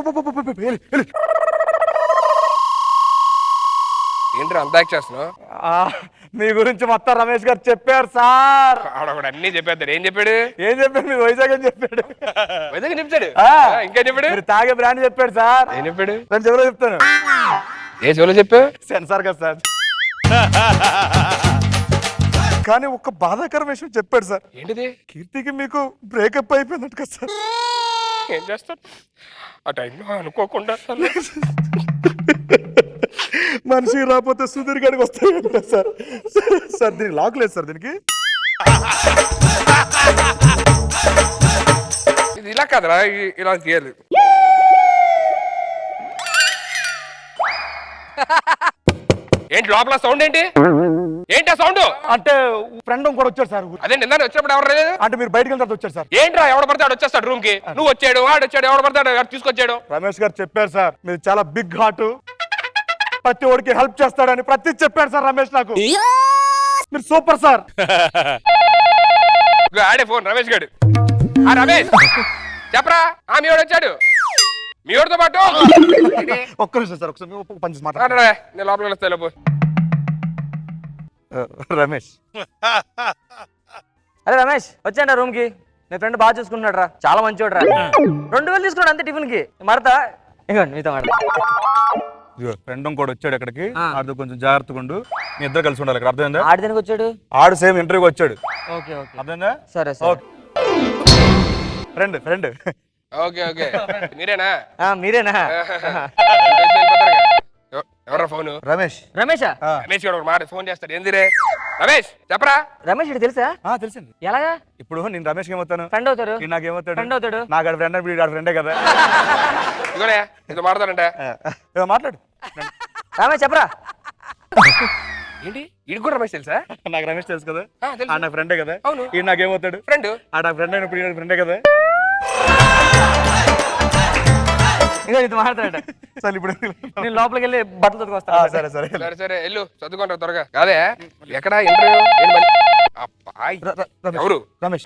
ఏంటి అంతా యాక్ట్ చేస్తున్నావు? మీ గురించి మొత్తం రమేష్ గారు చెప్పారు సార్. ఆడొకడు అన్ని చెప్పేస్తాడు. ఏం చెప్పాడు? ఏం చెప్పాడు? మీరు వైజాగ్ అని చెప్పాడు. వైజాగ్ చెప్తాడు. ఇంకా చెప్పాడు? మీరు తాగే బ్రాండ్ చెప్పాడు సార్. ఏం చెప్పాడు? నేను చెవులో చెప్తాను. ఏ చెవులో చెప్పావు? సెన్సార్ కదా సార్. కానీ ఒక బాధాకర విషయం చెప్పాడు సార్. ఏంటిది? కీర్తికి మీకు బ్రేకప్ అయిపోయిందంట కదా సార్. ఏం చేస్తాను ఆ టైంలో అనుకోకుండా. మనిషి రాకపోతే సుధీర్ గారికి వస్తాయి సార్. సార్ దీనికి లాక్ లేదు సార్. దీనికి ఇది ఇలా కాదురా, ఇలా తీయాలి. ఏంటి లోపల సౌండ్? ఏంటి ఏంటి ఆ సౌండ్? అంటే ఫ్రెండ్ కూడా వచ్చాడు సార్. అదే నిన్న వచ్చినప్పుడు ఎవరు లేదు అంటే మీరు బయటకు వెళ్తే వచ్చారు సార్. ఏంట్రా ఎవడ పడతాడు వచ్చేస్తాడు రూమ్ కి. నువ్వు వచ్చాడు, వాడు వచ్చాడు, ఎవడ పడతాడు తీసుకొచ్చాడు. రమేష్ గారు చెప్పారు సార్, మీరు చాలా బిగ్ హార్ట్, ప్రతి ఒడికి హెల్ప్ చేస్తాడని ప్రతి చెప్పాడు సార్ రమేష్ నాకు. మీరు సూపర్ సార్. ఆడే ఫోన్ రమేష్ గారు. రమేష్ చెప్పరా మీ వాడు వచ్చాడు మీ వాడితో పాటు ఒక్క నిమిషం సార్ ఒకసారి ఒక పని చేసి మాట్లాడరా నేను లోపలికి వస్తా లోపు రమేష్ అరే రమేష్ వచ్చాను రూమ్ కి మీ ఫ్రెండ్ బాగా చూసుకుంటున్నాడు రా చాలా మంచివాడు రా 2000 తీసుకున్నాడు అంతే టిఫిన్ కి మరతా ఇగోండి మీతో మాడతా ఫ్రెండ్ కూడా వచ్చాడు ఇక్కడికి ఆడితో కొంచెం జాగ్రత్తగా ఉండు మీ ఇద్దరు కలిసి ఉండాలి ఇక్కడ అర్థమైందా ఆడి దేనికి వచ్చాడు ఆడు సేమ్ ఇంటర్వ్యూకి వచ్చాడు ఓకే ఓకే అర్థమైందా సరే సరే ఫ్రెండ్ ఫ్రెండ్ ఓకే ఓకే మీరేనా మీరేనా ఎవరా ఫోన్ రమేష్ రమేషా రమేష్ గారు ఒక మాట ఫోన్ చేస్తాడు ఏందిరే రమేష్ చెప్పరా రమేష్ ఇది తెలుసా తెలిసింది ఎలాగా ఇప్పుడు నేను రమేష్ ఏమవుతాను ఫ్రెండ్ అవుతారు నాకేమవుతాడు ఫ్రెండ్ అవుతాడు నాకు ఆడ ఫ్రెండ్ వీడు ఆడ ఫ్రెండే కదా ఇదిగోనే ఇది మాట్లాడంటే మాట్లాడు రమేష్ చెప్పరా ఏంటి ఇది కూడా రమేష్ తెలుసా నాకు రమేష్ తెలుసు కదా తెలుసు. ఆడ నా ఫ్రెండే కదా అవును. ఈ నాకేమవుతాడు ఫ్రెండ్ ఆడ ఫ్రెండ్ అయినప్పుడు ఈయన ఫ్రెండే కదా ఇగో ఇది మాట్లాడట సరే ఇప్పుడు నేను లోపలికి వెళ్ళి బట్టలు తొట్టుకొస్తాను సరే సరే సరే సరే వెళ్ళు చదువుకుంటారు త్వరగా కాదే ఎక్కడ ఇంటర్వ్యూ ఎవరు రమేష్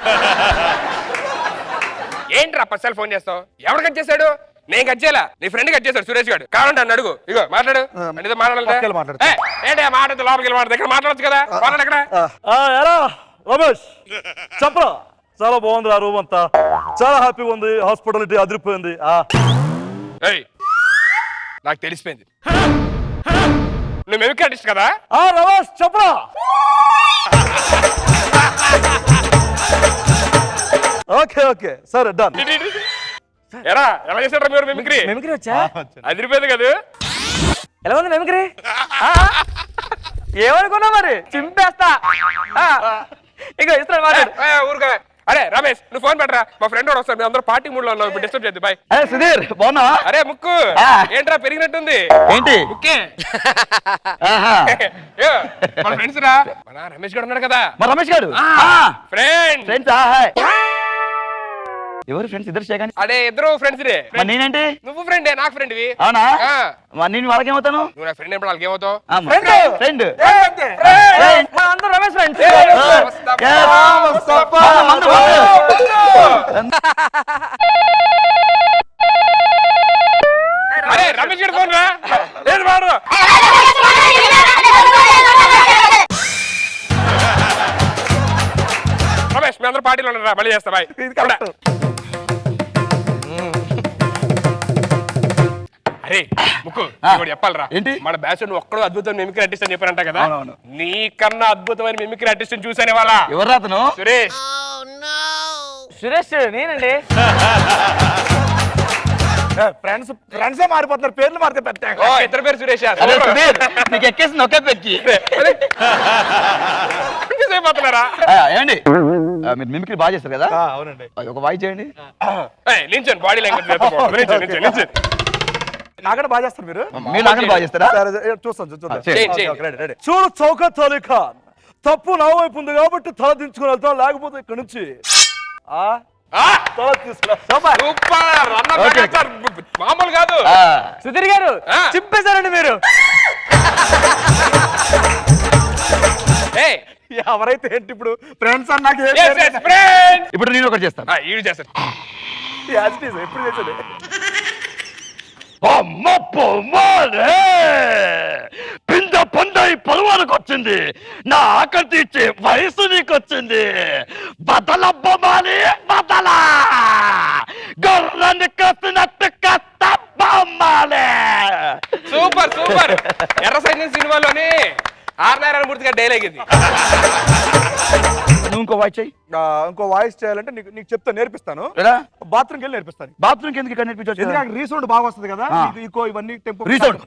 ఏంట్రా పర్సనల్ ఫోన్ చేస్తావు ఎవరు కట్ చేశాడు నేను కట్ చేయాలా నీ ఫ్రెండ్ కట్ చేశాడు సురేష్ గారు కావాలంటే నన్ను అడుగు ఇగో మాట్లాడు అంటే పక్కకెళ్ళి మాట్లాడు. ఏంటి మాట్లాడితే లోపలికి వెళ్ళి మాట్లాడు ఇక్కడ మాట్లాడచ్చు కదా మాట్లాడు ఎక్కడ ఎలా రమేష్ చెప్పరా చాలా బాగుంది ఆ రూమ్ అంతా చాలా హ్యాపీగా ఉంది హాస్పిటాలిటీ అదిరిపోయింది ఏయ్ నాకు తెలిసిపోయింది నువ్వు మెమిక్ ఆర్టిస్ట్ కదా రమేష్ చెప్పరా ఓకే ఓకే సరే డన్ ఎరా ఎలా చేశాడు మీరు మెమిక్రీ మెమిక్రీ వచ్చా అదిరిపోయింది కదా ఎలా ఉంది మెమిక్రీ ఏమనుకున్నా మరి చింపేస్తా ఇక ఇస్తాను మాట్లాడు ఊరుగా అరే రమేష్ నువ్వు ఫోన్ పెట్టరా మా ఫ్రెండ్ వాడు వస్తాడు అందరూ పార్టీ మూడ్ లో ఉన్నావు డిస్టర్బ్ చేద్దు బాయ్ అరే సుధీర్ బాగున్నా అరే ముక్కు ఏంట్రా పెరిగినట్టుంది ఏంటి ముక్కే ఏ, మన ఫ్రెండ్స్ రా మన రమేష్ గారు ఉన్నాడు కదా మా రమేష్ గారు ఫ్రెండ్ ఫ్రెండ్స్ ఎవరు ఫ్రెండ్స్ ఇద్దరు చేయగాని అదే ఇద్దరు ఫ్రెండ్స్ రే మరి నేనేంటి నువ్వు ఫ్రెండే నాకు ఫ్రెండ్వి అవునా మరి నేను వాళ్ళకి ఏమవుతాను నువ్వు నా ఫ్రెండ్ ఎప్పుడు వాళ్ళకి ఏమవుతావు ఫ్రెండ్ అందరూ రమేష్ ఫ్రెండ్స్ అరే రమేష్ గారు ఫోన్ రా లేదు వాడు రమేష్ మీ అందరూ పార్టీలో ఉన్నారా మళ్ళీ చేస్తా బాయ్ అరే ముక్కు ఇప్పుడు చెప్పాలరా ఏంటి? మన బ్యాచ్ నువ్వు ఒక్కడో అద్భుతమైన మిమిక్రీ ఆర్టిస్ట్ అని చెప్పారంట కదా నీకన్నా అద్భుతమైన మిమిక్రీ ఆర్టిస్ట్ చూసానే వాళ్ళ ఎవరు అతను సురేష్ సురేష్ నేనండి ఫ్రెండ్స్ ఫ్రెండ్సే మారిపోతున్నారు పేర్లు మారితే పెద్ద ఓ ఇద్దరు పేరు సురేష్ అరే సుధీర్ నీకు ఎక్కేసింది ఒకే పెక్కి అయిపోతున్నారా ఏమండి మీరు మిమిక్రీ బాగా చేస్తారు కదా అవునండి అది ఒక వాయిస్ చేయండి నించండి బాడీ లాంగ్వేజ్ నాకంటే బాగా చేస్తారు మీరు మీరు నాకన్నా బాగా చేస్తారా సరే, చూస్తాం చూద్దాం చేయండి. Okay, ready, ready. చూడు చౌకత్ అలీ ఖాన్ తప్పు నా వైపు ఉంది కాబట్టి తల దించుకుని వెళ్తాం లేకపోతే ఇక్కడ నుంచి తల తీసుకురా సూపర్ మామూలు కాదు సుధీర్ గారు చింపేశారండి మీరు ఎవరైతే ఏంటి ఇప్పుడు ఫ్రెండ్స్ అన్నాక ఇప్పుడు నేను ఒకటి చేస్తాను ఈడు చేస్తాడు ఎప్పుడు చేసేది పిండ పొందై పరువానికి వచ్చింది నా ఆకలి తీర్చే వయసు నీకు వచ్చింది బదలబ్బమాలి బదలా గొర్రెని కసినట్టు కష్టమ్మలే సూపర్ సూపర్ ఎర్ర సైన్యం సినిమాలోని ఆర్ నారాయణ మూర్తి గారి డైలాగ్ ఇది నువ్వు ఇంకో వాయిస్ చెయ్యి ఇంకో వాయిస్ చేయాలంటే నీకు చెప్తా నేర్పిస్తాను బాత్రూమ్కి వెళ్ళి నేర్పిస్తాను బాత్రూమ్ ఎందుకు ఇక్కడ నేర్పించవచ్చు ఎందుకంటే రీసౌండ్ బాగా వస్తుంది కదా ఇంకో ఇవన్నీ tempo resound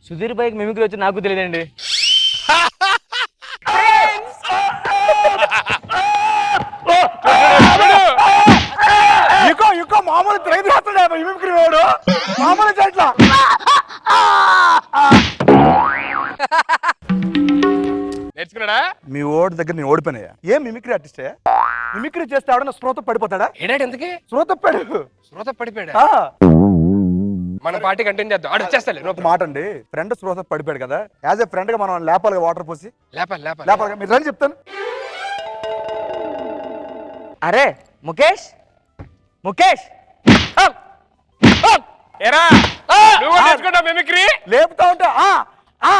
Sudheer bike mimicry వచ్చి నాకు తెలియదండి ఇంకో మామూలు ట్రైన్ రాస్తాడు మిమిక్రీ వాడు మామూలు చెట్ల నేర్చుకున్నాడా మీ ఓడి దగ్గర నేను ఓడిపోయినాయా ఏం మిమిక్రీ ఆర్టిస్టే మిమిక్రీ చేస్తే ఆవిడ స్రోత పడిపోతాడా ఏడాడు ఎందుకే స్రోత పడు శ్రోత పడిపోయాడా మన పార్టీ కంటిన్యూ చేద్దాం ఆడు వచ్చేస్తాలే ఒక మాట అండి ఫ్రెండ్ స్రోత పడిపోయాడు కదా యాజ్ ఏ ఫ్రెండ్ గా మనం లేపాలి వాటర్ పోసి లేపాలి లేపాలి లేపాలి మీరు రండి చెప్తాను అరే ముఖేష్ ముఖేష్ ఎరా నువ్వు నేర్చుకుంటా మిమిక్రీ లేపుతా ఉంటా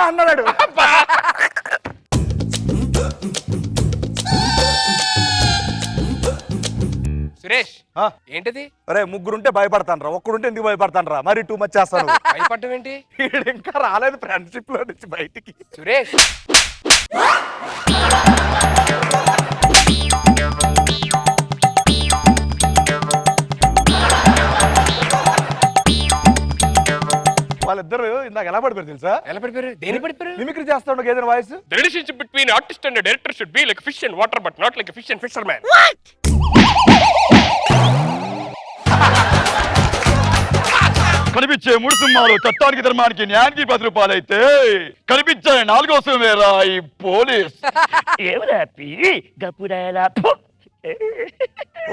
అన్నాడు. సురేష్ ఏంటిది? అరే ముగ్గురుంటే భయపడతాను, ఒక్కడుంటే ఎందుకు భయపడతాను? మరి టూ మచ్ చేస్తాను. భయపడటం ఏంటి? ఇంకా రాలేదు ఫ్రెండ్షిప్ లో నుంచి బయటికి. సురేష్ వాళ్ళిద్దరు ఇందాక ఎలా పడిపోయారు తెలుసా? ఎలా పడిపోయారు? దేని పడిపోయారు? మిమిక్రీ చేస్తా ఉండగా ఏదైనా voice. The relationship between artist and a director should be like fish and water, but not like a fish and fisherman. కనిపించే 3 సింహాలు చట్టానికి ధర్మానికి న్యాయానికి 10 రూపాయలైతే కనిపించే 4వ సింహేరా ఈ పోలీస్.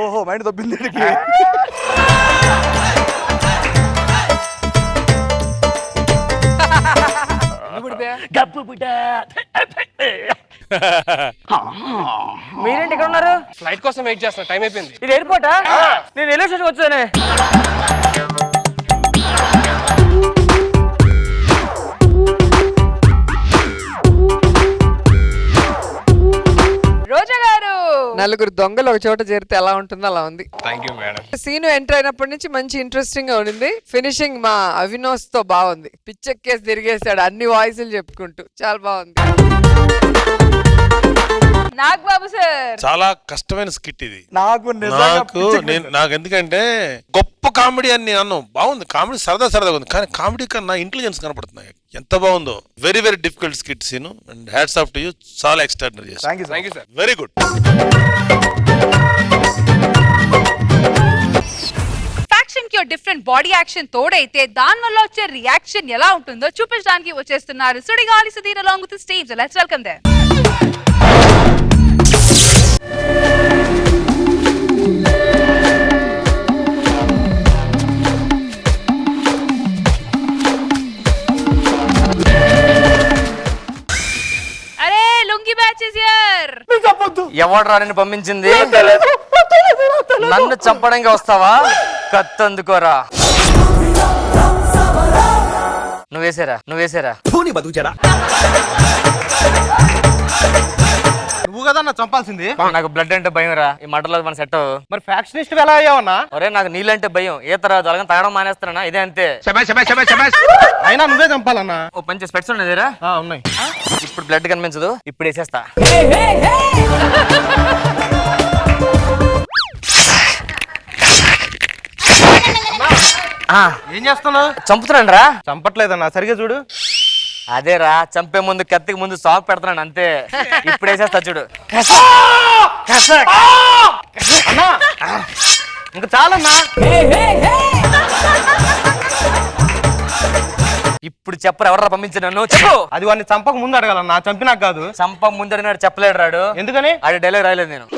ఓహో మైండ్ దొబ్బింది. మీరేంటి ఇక్కడ ఉన్నారు? ఫ్లైట్ కోసం వెయిట్ చేస్తున్నా, టైం అయిపోయింది. ఇది ఎయిర్పోర్టా? నేను రైల్వే స్టేషన్ వచ్చానే. రోజా గారు నలుగురు దొంగలు ఒక చోట చేరితే ఎలా ఉంటుందో అలా ఉంది. Thank you madam. Scene enter అయినప్పటి నుంచి మంచి ఇంట్రెస్టింగ్ గా ఉండింది. ఫినిషింగ్ మా అవినోస్ తో బాగుంది. పిచ్చెక్కేసి తిరిగేశాడు అన్ని వాయిస్లు చెప్పుకుంటూ, చాలా బాగుంది. నాగబాబు సార్ చాలా కష్టమైన స్కిట్ ఇది నాకు నాకు ఎందుకంటే గొప్ప కామెడీ అని నేను అన్నాను. బాగుంది కామెడీ, సరదాగా ఉంది, కానీ కామెడీ కన్నా ఇంటెలిజెన్స్ కనపడుతున్నాయి. ఎంత బాగుందో. Very very difficult skit scene and hats off to you. చాలా ఎక్స్ట్రాడినరీ చేశారు. Thank you sir. Very good. Faction కి డిఫరెంట్ బాడీ యాక్షన్ తోడైతే దాని వల్ల వచ్చే రియాక్షన్ ఎలా ఉంటుందో చూపించడానికి వచ్చేస్తున్నారు Sudigali Sudheer along with the stage. Let's welcome them. అరే లుంగి బ్యాచ్ ఇస్ హియర్. ఎవడు రాడని పంపించింది? నన్ను చంపడానికి వస్తావా? కత్తందుకోరా. నువ్వేసారా నువ్వు కదా చంపాల్సింది. నాకు బ్లడ్ అంటే భయం రా. ఈ మటర్లో మన సెట్. మరి ఫ్యాక్షనిస్ట్ ఎలా అయ్యావన్నా? ఒరే నాకు నీళ్ళంటే భయం. ఈతరా దొరకని తాగడం మానేస్తానా? ఇదే అంతే. అయినా నువ్వే చంపాలన్నా. ఓ పంచి స్పెట్స్ ఉన్నదిరా. ఉన్నాయి. ఇప్పుడు బ్లడ్ కనిపించదు, ఇప్పుడు వేసేస్తా. ఏం చేస్తున్నావు? చంపుతున్నాను రా. చంపట్లేదన్నా, సరిగా చూడు. అదేరా చంపే ముందు కత్తికి ముందు సాక్ పెడతాను అంతే. ఇప్పుడు వేసేస్తా చూడు. ఇంకా చాలన్నా. ఇప్పుడు చెప్పరు ఎవరా పంపించిన నన్ను? చెప్పు. అది వాడిని చంపక ముందు అడగాలన్నా, చంపినాక కాదు. చంప ముందు అడిగినాడు, చెప్పలేడు రాడు. ఎందుకని? ఆడి డైలాగ్ రాయలేదు నేను.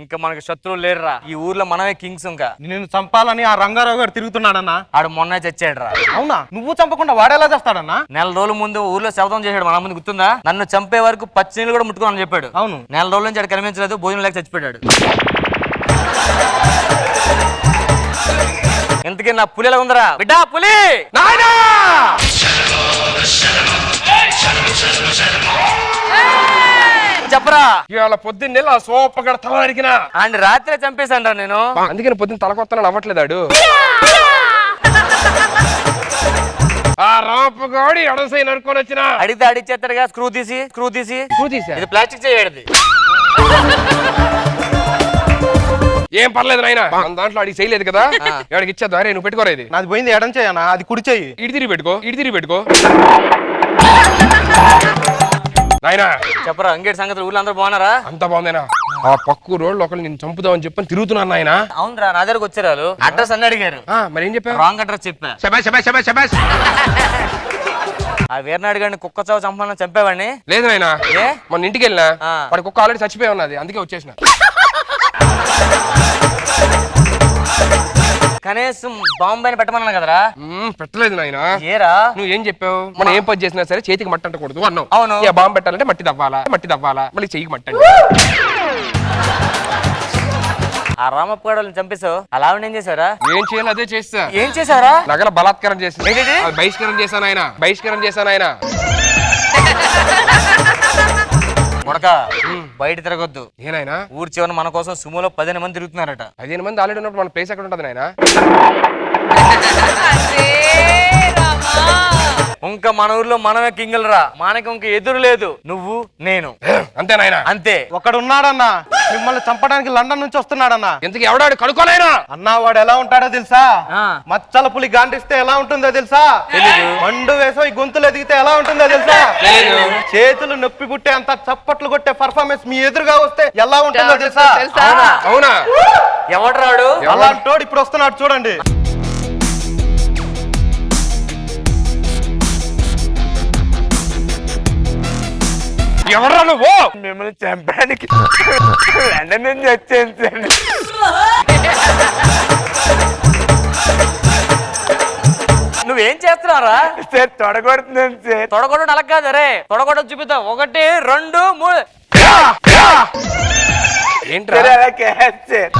ఇంకా మనకి శత్రువులు లేరురా ఈ ఊర్లో, మనమే కింగ్స్. ఇంకా నేను చంపాలని ఆ రంగారావు గారు తిరుగుతున్నాడన్నా. ఆడు మొన్న చచ్చాడు రా. అవునా? నువ్వు చంపకుండా వాడేలా చేస్తాడన్నా? నెల రోజుల ముందు ఊర్లో శబ్దం చేశాడు మన ముందు, గుర్తుందా? నన్ను చంపే వరకు పచ్చి నీళ్ళు కూడా ముట్టుకోనని చెప్పాడు. అవును. నెల రోజుల నుంచి ఆడు కనిపించలేదు, భోజనం లేక చచ్చిపోయాడు. ఇంతకీ నా పులి ఎలా ఉందరా బిడ్డా? పులి చెప్పరా. ఇవాళ పొద్దున్నే సోపగడ తల నరికినా అండ్ రాత్రి చంపేశాను రా నేను. అందుకని పొద్దున్న తలకొత్తన నవ్వట్లేదాడు. ఆ రాపగాడి అడసై నరుకొని వచ్చిన అడిగితే అడిచేస్తాడుగా. స్క్రూ తీసి ఇది ప్లాస్టిక్ చేయడది. ఏం పర్లేదు నాయన, మన దాంట్లో అడిగి చేయలేదు కదా, ఎవరికి ఇచ్చేద్దా? అరే నువ్వు పెట్టుకోరా. ఇది నాది పోయింది, ఎడం చేయనా? అది కుడి చెయ్యి. ఇడి తిరిగి పెట్టుకో నాయనా. చెప్పరా అంగేటి సంగతులు? ఊళ్ళో అందరూ బాగున్నారా? అంత బాగుందేనా? ఆ పక్కు రోడ్లు ఒకళ్ళు నేను చంపుదామని చెప్పని తిరుగుతున్నాను నాయన. అవునరా, నా దగ్గరకు వచ్చారు. అడ్రస్ అన్ని అడిగారు. మరి ఏం చెప్పా? రాంగ్ అడ్రస్ చెప్పా. ఆ వీరనాడు గారిని కుక్క చావు చంపాలని చంపేవాడిని. లేదు నాయన, ఏ మొన్న ఇంటికి వెళ్ళినా వాడి కుక్క ఆల్రెడీ చచ్చిపోయి ఉన్నది, అందుకే వచ్చేసిన. కనీసం బాంబే పెట్టమన్నా కదరా. పెట్టలేదు నాయన. ఏరా నువ్వు ఏం చెప్పావు? మనం ఏం పని చేసినా సరే చేతికి మట్టి అంటకూడదు అన్నావు. అవును. బాంబు పెట్టాలంటే మట్టి తవ్వాలా మళ్ళీ చెయ్యికి మట్టి. ఆ రామప్ప గడవలను చంపేశావు, అలా ఏం చేశారా? ఏం చేయాలి అదే చేస్తా. ఏం చేశారా? నగల బలాత్కారం చేసి ఏంటిది? బహిష్కరణ చేశాను ఆయన. కొడక బయట తిరగొద్దు. ఏనాయనా? ఊరి చివరి మన కోసం సుమోలో 15 మంది తిరుగుతున్నారట. 15 మంది ఆల్రెడీ ఉన్నప్పుడు మన ప్లేస్ ఎక్కడ ఉంటుంది నాయన? ఇంకా మన ఊర్లో మనమే కింగులు రా. మనకి ఇంకా ఎదురు లేదు, నువ్వు నేను అంతే నాయన. అంతే. ఒకడు ఉన్నాడన్నా మిమ్మల్ని చంపడానికి లండన్ నుంచి వస్తున్నాడన్నా. ఎందుకు ఎవడాడు కనుక్కోలేనా? అన్నా వాడు ఎలా ఉంటాడో తెలుసా? మచ్చల పులి గాండిస్తే ఎలా ఉంటుందో తెలుసా? మండు వేసో ఈ గొంతులు ఎదిగితే ఎలా ఉంటుందో తెలుసా? చేతులు నొప్పి పుట్టే అంత చప్పట్లు కొట్టే పర్ఫార్మెన్స్ మీ ఎదురుగా వస్తే ఎలా ఉంటుందో తెలుసా? అవునా? ఎవడ్రాడు? అలాంటోడు ఇప్పుడు వస్తున్నాడు చూడండి. ఎవడ్రా నువ్వు? మిమ్మల్ని చంపడానికి లండన్ నుంచి వచ్చాను సార్. నువ్వేం చేస్తున్నారా? Sir తొడగొడుతున్నాను sir. తొడగొట్టు అలా కాదు రే, తొడగొట్ట చూపిద్దాం. 1 2 3. ఏంట్రా? అలా కాదు సార్.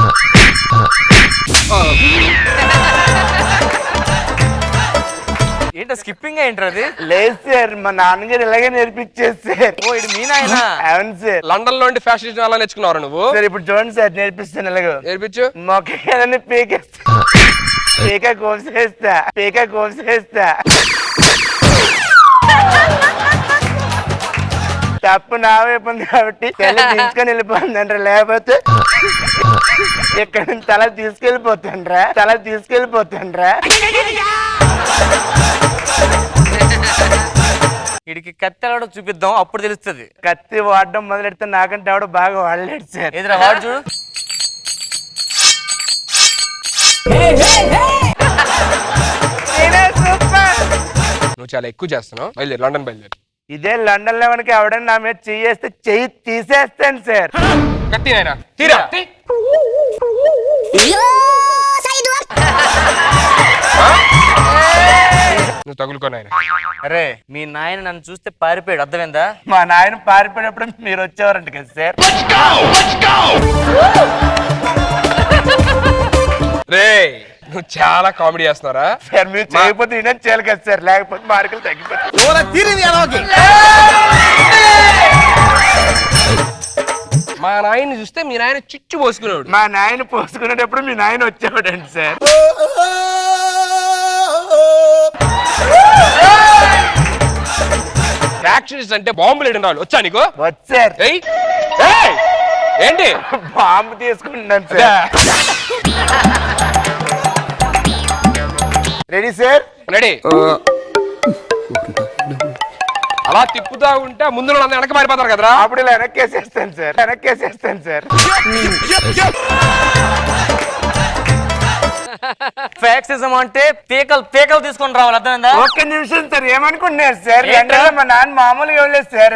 ఏంటో స్కిప్పింగ్ ఏంట్రా అది? లేదు సార్, మా నాన్నగారు ఇలాగే నేర్పించారు సార్. ఓ ఇది మీ నాయన? అవును సార్. లండన్ లో ఫ్యాషన్ అలా నేర్చుకున్నావు నువ్వు? సార్ ఇప్పుడు చూడండి సార్, నేర్పిస్తాను. ఎలాగో నేర్పించు. మొక్కలని పీకేస్తా, పీక కోసేస్తా. తప్పు నా వైపు ఉంది కాబట్టి తల తీసుకొని వెళ్ళిపోతుందంట. లేకపోతే ఇక్కడ నుంచి తల తీసుకెళ్ళిపోతుండ్రా. ఇడికి కత్తి ఎలా చూపిద్దాం, అప్పుడు తెలుస్తుంది. కత్తి వాడడం మొదలెడితే నాకంటే ఆవిడ బాగా వాడలేడు సార్. ఎదురా వాడు చూడు. నువ్వు చాలా ఎక్కువ చేస్తున్నావు. బయలుదేరు, లండన్ బయలుదేరు. ఇదే లండన్ లో మనకి ఎవడన్నా నా మీద చెయ్యేస్తే చెయ్యి తీసేస్తాను సార్. కత్తి నాయనా తీరా. నువ్వు తగులుకో నాయన. అరే మీ నాయన నన్ను చూస్తే పారిపోయాడు, అర్థమైందా? మా నాయన పారిపోయినప్పుడు మీరు వచ్చేవారంట కదా సార్. రే నువ్వు చాలా కామెడీ చేస్తున్నారా సార్? మీరు చేయకపోతే నేనే చేయాలి కదా సార్, లేకపోతే మార్కులు తగ్గిపోతాయి. మా నాయన్ని చూస్తే మీ నాయన చిచ్చు పోసుకున్నాడు. మా నాయన పోసుకునేటప్పుడు మీ నాయన వచ్చేవాడండి సార్. యాక్షన్ అంటే బాంబులు వేయడం రావాలి. వచ్చా నీకు? వచ్చారు. ఏంటి? బాంబు తీసుకుంటున్నాను సార్. Ready sir? రెడీ. అలా తిప్పుతా ఉంటే ముందు వెనక మారిపోతారు కదరా. అప్పుడు ఇలా వెనక్కేసేస్తాను సార్. ఫ్యాక్సిజం అంటే పీకలు తీసుకొని రావాలి, అర్థమైందా? ఒక్క నిమిషం సార్, ఏమనుకుంటున్నారు సార్? మా నాన్న మామూలుగా ఇవ్వలేదు సార్.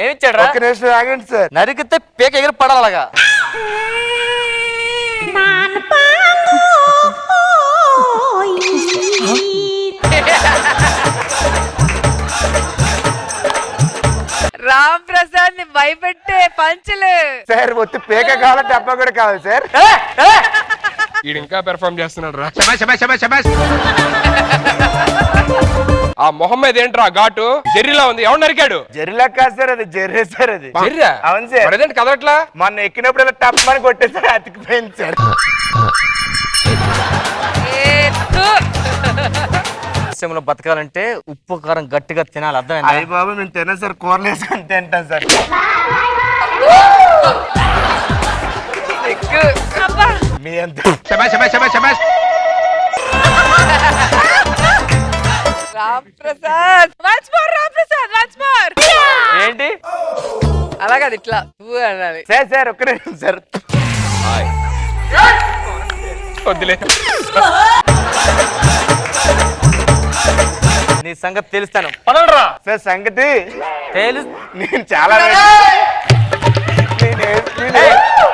ఏమిచ్చాడు? ఒక్క నిమిషం ఆగండి సార్. నరికితే పీక ఎగిరి పడాలగా. రామ్ ప్రసాద్ ని భయపెట్టే పంచులు. సార్ ఒత్తి పీక కావాలి, డబ్బా కూడా కావాలి సార్. వీడు ఇంకా పెర్ఫార్మ్ చేస్తున్నాడు రా. ఆ మొహమ్మద్ ఏంట్రా ఘాటు జెర్రీలా ఉంది. ఎవరు నరికాడు? జెర్రీలా కాదు సార్, అది జెర్రీ సార్. అది జెర్రీ? అవును సార్. అదేంటి కదలట్లా? మొన్న ఎక్కినప్పుడు ఇలా టప్పని కొట్టేసారు, అతికిపోయింది సార్. లో బతకాలంటే ఉప్పు కారం గట్టిగా తినాలి, అర్థమైందా? అయ్య బాబు మేము తిన్నాం సార్, కూరలు వేసుకొని తింటాం సార్. మీ అంత రామ్ ప్రసాద్ ఏంటి అలాగది ఇట్లా అనాలి సార్. ఒక్క నిమిషం సార్. వద్దులే. నీ సంగతి తెలుస్తాను, పదరా. సార్ సంగతి నేను చాలా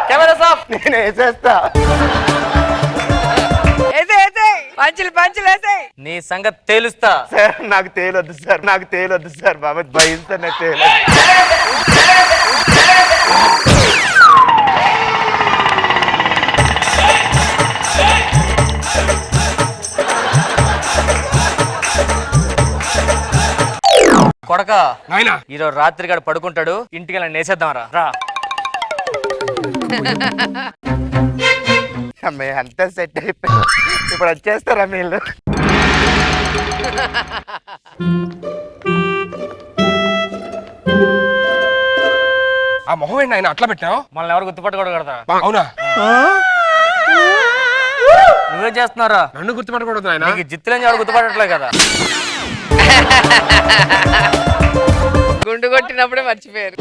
కెమెరా సాఫ్. నేను వేసేస్తా. అయితే పంచులు వేసాయి. నీ సంగతి తేలుస్తా. సార్ నాకు తేలొద్దు సార్, నాకు తేలొద్దు సార్ బాబా, భయంతో నాకు తేలొద్దు. కొడక నాయనా ఈరోజు రాత్రి గడ పడుకుంటాడు, ఇంటికి వెళ్ళి నేసేద్దాం రా. అమ్మాయి అంతా సెట్ అయిపోయి ఇప్పుడు వచ్చేస్తారా మీరు? ఆ మొహం ఏంటి ఆయన అట్లా పెట్టావు? మనల్ని ఎవరు గుర్తుపట్టకూడదు కదా. అవునా? నువ్వే చేస్తున్నారా? నన్ను గుర్తుపట్టకూడదు ఆయన. నీకు జిత్తులేని ఎవరు గుర్తుపట్టట్లే కదా. గుండు కొట్టినప్పుడే మర్చిపోయారు.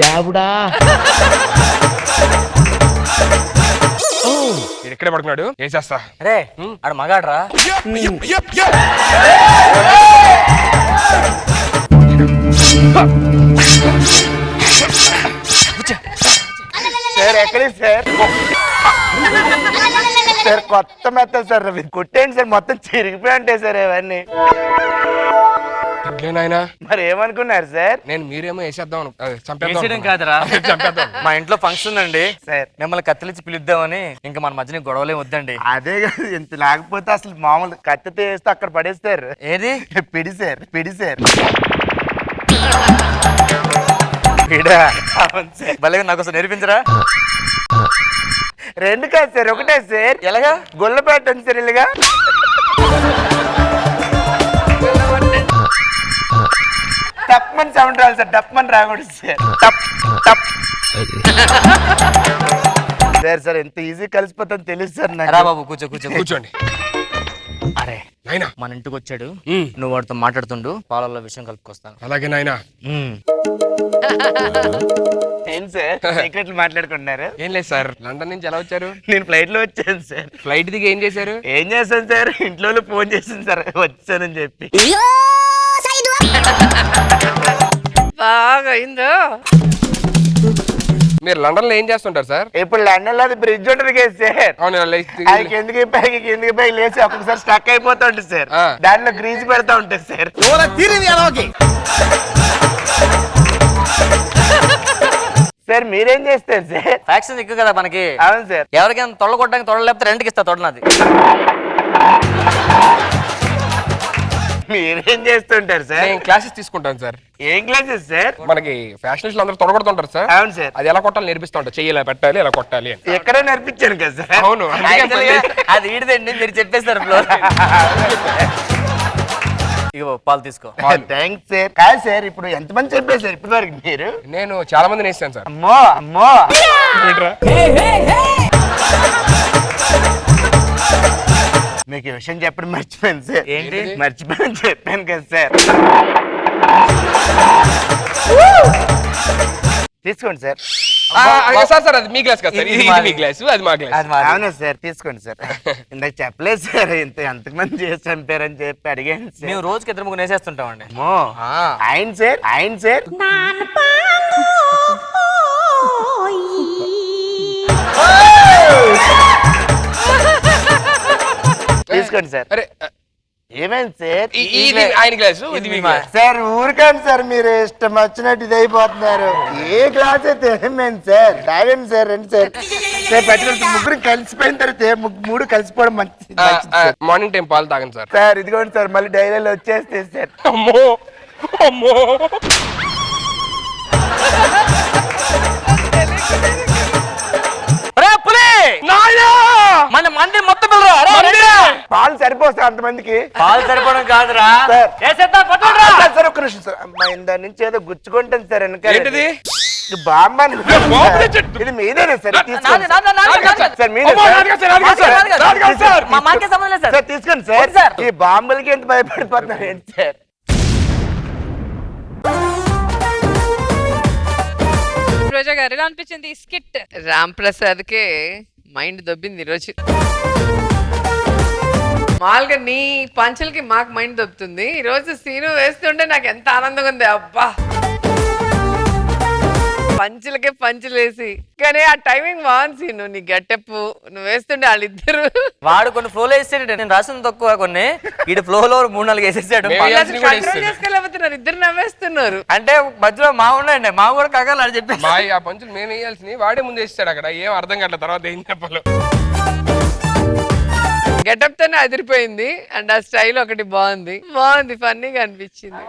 ఇక్కడే పడుకున్నాడు, వేసేస్తా. రే ఆడు మగాడ్రా. సార్ ఎక్కడి సార్? సార్ కొత్త మెత్త సార్, కొట్టేయండి సార్, మొత్తం చిరిగిపోయి ఉంటాయి సార్ ఇవన్నీ. నాయనా మరి ఏమనుకున్నారు సార్? నేను మీరేమో వేసేద్దాం వేసేయడం కాదురా, చంపేద్దాం. మా ఇంట్లో ఫంక్షన్ అండి సార్ మిమ్మల్ని కత్తిలిచ్చి పిలుద్దామని. ఇంకా మన మధ్యన గొడవలే వద్దండి. అదే కాదు, ఇంత లేకపోతే అసలు మామూలు కత్తితో వేస్తే అక్కడ పడేస్తారు. ఏది పిడి సార్, పిడి సార్. భలే నాకు అసలు నేర్పించరా? రెండు కాదు సార్, ఒకటే సార్. ఎలాగా? గొల్ల పెట్టండి సార్ ఇలాగా. టప్మని సౌండ్ రావాలి సార్, టప్మని రాకూడదు సార్. టప్ టప్. సార్ సార్ ఎంత ఈజీ కలిసిపోతాను తెలుసు సార్ నాకు. రా బాబు కూర్చో కూర్చో కూర్చోండి. అరే నాయనా మన ఇంటికి వచ్చాడు, నువ్వు వాడితో మాట్లాడుతుండు, పాలల్లో విషయం కలుపుకొస్తాను. అలాగే నాయనా. ఏం సార్ సీక్రెట్లు మాట్లాడుకుంటున్నారు? ఏం లేదు సార్, లండన్ నుంచి ఎలా వచ్చారు? నేను ఫ్లైట్ లో వచ్చాను సార్. ఫ్లైట్ దిగి ఏం చేశారు? ఏం చేస్తాను సార్, ఇంట్లో ఫోన్ చేసింది సార్ వచ్చానని చెప్పి. బాగా అయిందో. మీరు లండన్ లో ఏం చేస్తుంటారు సార్? ఇప్పుడు లండన్ లో అది బ్రిడ్జ్ ఉంటుంది కదా సార్, అవును అది కిందకి పైకి లేచి ఒక్కొక్కసారి స్టక్ అయిపోతా ఉంటుంది సార్. ఆ. దాంట్లో గ్రీజ్ పెడతా ఉంటుంది సార్. సార్ మీరేం చేస్తారు సార్? ఫ్యాక్షన్ ఎక్కువ కదా మనకి. అవును సార్. ఎవరికైనా తొడ కొట్టడానికి తొడ లేకపోతే రెంట్కి ఇస్తా తొడనాది. మీరేం చేస్తుంటారు సార్? నేను క్లాసెస్ తీసుకుంటాను సార్. ఏం క్లాసెస్ సార్? మనకి ఫ్యాషనిస్టులు అందరూ తొడగొడుతుంటారు సార్. అవును సార్. అది ఎలా కొట్టాలి నేర్పిస్తా ఉంటా, చెయ్యి ఇలా పెట్టాలి, ఎలా కొట్టాలి అని. ఎక్కడో నేర్పించాను కదా సార్. అవును, అందుకే Actually గా అది ఈడదండి, మీరు చెప్పేస్తారు ఫ్లోర్. ఇగో పాలు తీసుకో. Thanks sir. కాదు సార్, ఇప్పుడు ఎంతమంది చెప్పారు సార్ ఇప్పటి వరకు మీరు? నేను చాలా మంది నేస్తాను సార్. అమ్మో అమ్మో. మీకు ఈ విషయం చెప్పడం మర్చిపోయాను సార్. ఏంటి? మర్చిపోయాను చెప్పాను కదా సార్. తీసుకోండి సార్. సార్ సార్ అది మీ గ్లాస్ కదా సార్, ఇది మీ గ్లాస్, అది మా గ్లాస్. అవునా సార్, తీసుకోండి సార్. ఇందాక చెప్పలేదు సార్, ఎంతమంది చేసి చంపారని చెప్పి అడిగాను సార్. మేము రోజుకి ఇద్దరు ముగ్గురు నేసేస్తుంటామండి. అమ్మో ఆయన సార్, ఆయన సార్. తీసుకోండి సార్. అరే ఏమైంది సార్? ఇది ఆయన గ్లాసు, ఇది మీ గ్లాస్. సార్ ఊరికండి సార్, మీరు ఇష్టం వచ్చినట్టు ఇది అయిపోతున్నారు. ఏ గ్లాస్ అయితే ఏమైంది సార్? తాగండి సార్, రండి సార్. సార్ పట్టుకుంటే ముగ్గురు కలిసిపోయిన తర్వాత మూడు కలిసిపోవడం మంచిది సార్. మార్నింగ్ టైం పాలు తాగండి సార్. సార్ ఇదిగోండి సార్, మళ్ళీ డైరీలో వచ్చేస్తే సార్. అమ్మో అమ్మో. మన మంది మొత్తం పాలు సరిపోతాయి అంతమందికి? పాలు సరిపోవడం కాదురా సార్. సార్. ఒక్క నిమిషం సార్. అమ్మాయి దాని నుంచి ఏదో గుచ్చుకుంటుంది సార్ వెనకాల. ఏంటిది? ఇది బాంబు ఇది మీదేనా సార్? తీసుకోండి సార్, మీదే సార్. మాకే సంబంధం లేదు సార్ తీసుకోండి సార్. ఈ బాంబులకి ఎంత భయపడిపోతున్నారు ఏంటి సార్? రోజా గారు ఎలా అనిపించింది ఈ స్కిట్? రామ్ ప్రసాద్ కే మైండ్ దొబ్బింది ఈరోజు. మామూలుగా నీ పంచులకి మాకు మైండ్ దొబ్బుతుంది, ఈరోజు సీను వేస్తుంటే నాకు ఎంత ఆనందంగా ఉంది. అబ్బా పంచులకే పంచులేసి కానీ ఆ టైమింగ్ బాగుంది. నువ్వు నీ గెటప్ నువ్వు వేస్తుండే వాళ్ళిద్దరు వాడు కొన్ని ఫ్లోలో వేసాడు, నేను రాసింది తక్కువ కొన్ని, వీడు ఫ్లోలో 3-4 వేసేసాడు. కంట్రోల్ చేసుకోలేకపోతున్నారు, ఇద్దరు నవ్వేస్తున్నారు. అంటే మధ్యలో మా ఉన్నాయండి, మా కూడా కగాలి అని చెప్పి మా ఆ పంచులు మేము వేయాల్సింది వాడే ముందు వేస్తాడు. అక్కడ ఏం అర్థం కావట్లేదు తర్వాత ఏం చెప్పాలో. గెటప్ తోనే అదిరిపోయింది అండ్ ఆ స్టైల్ ఒకటి బాగుంది, ఫన్నీగా అనిపించింది.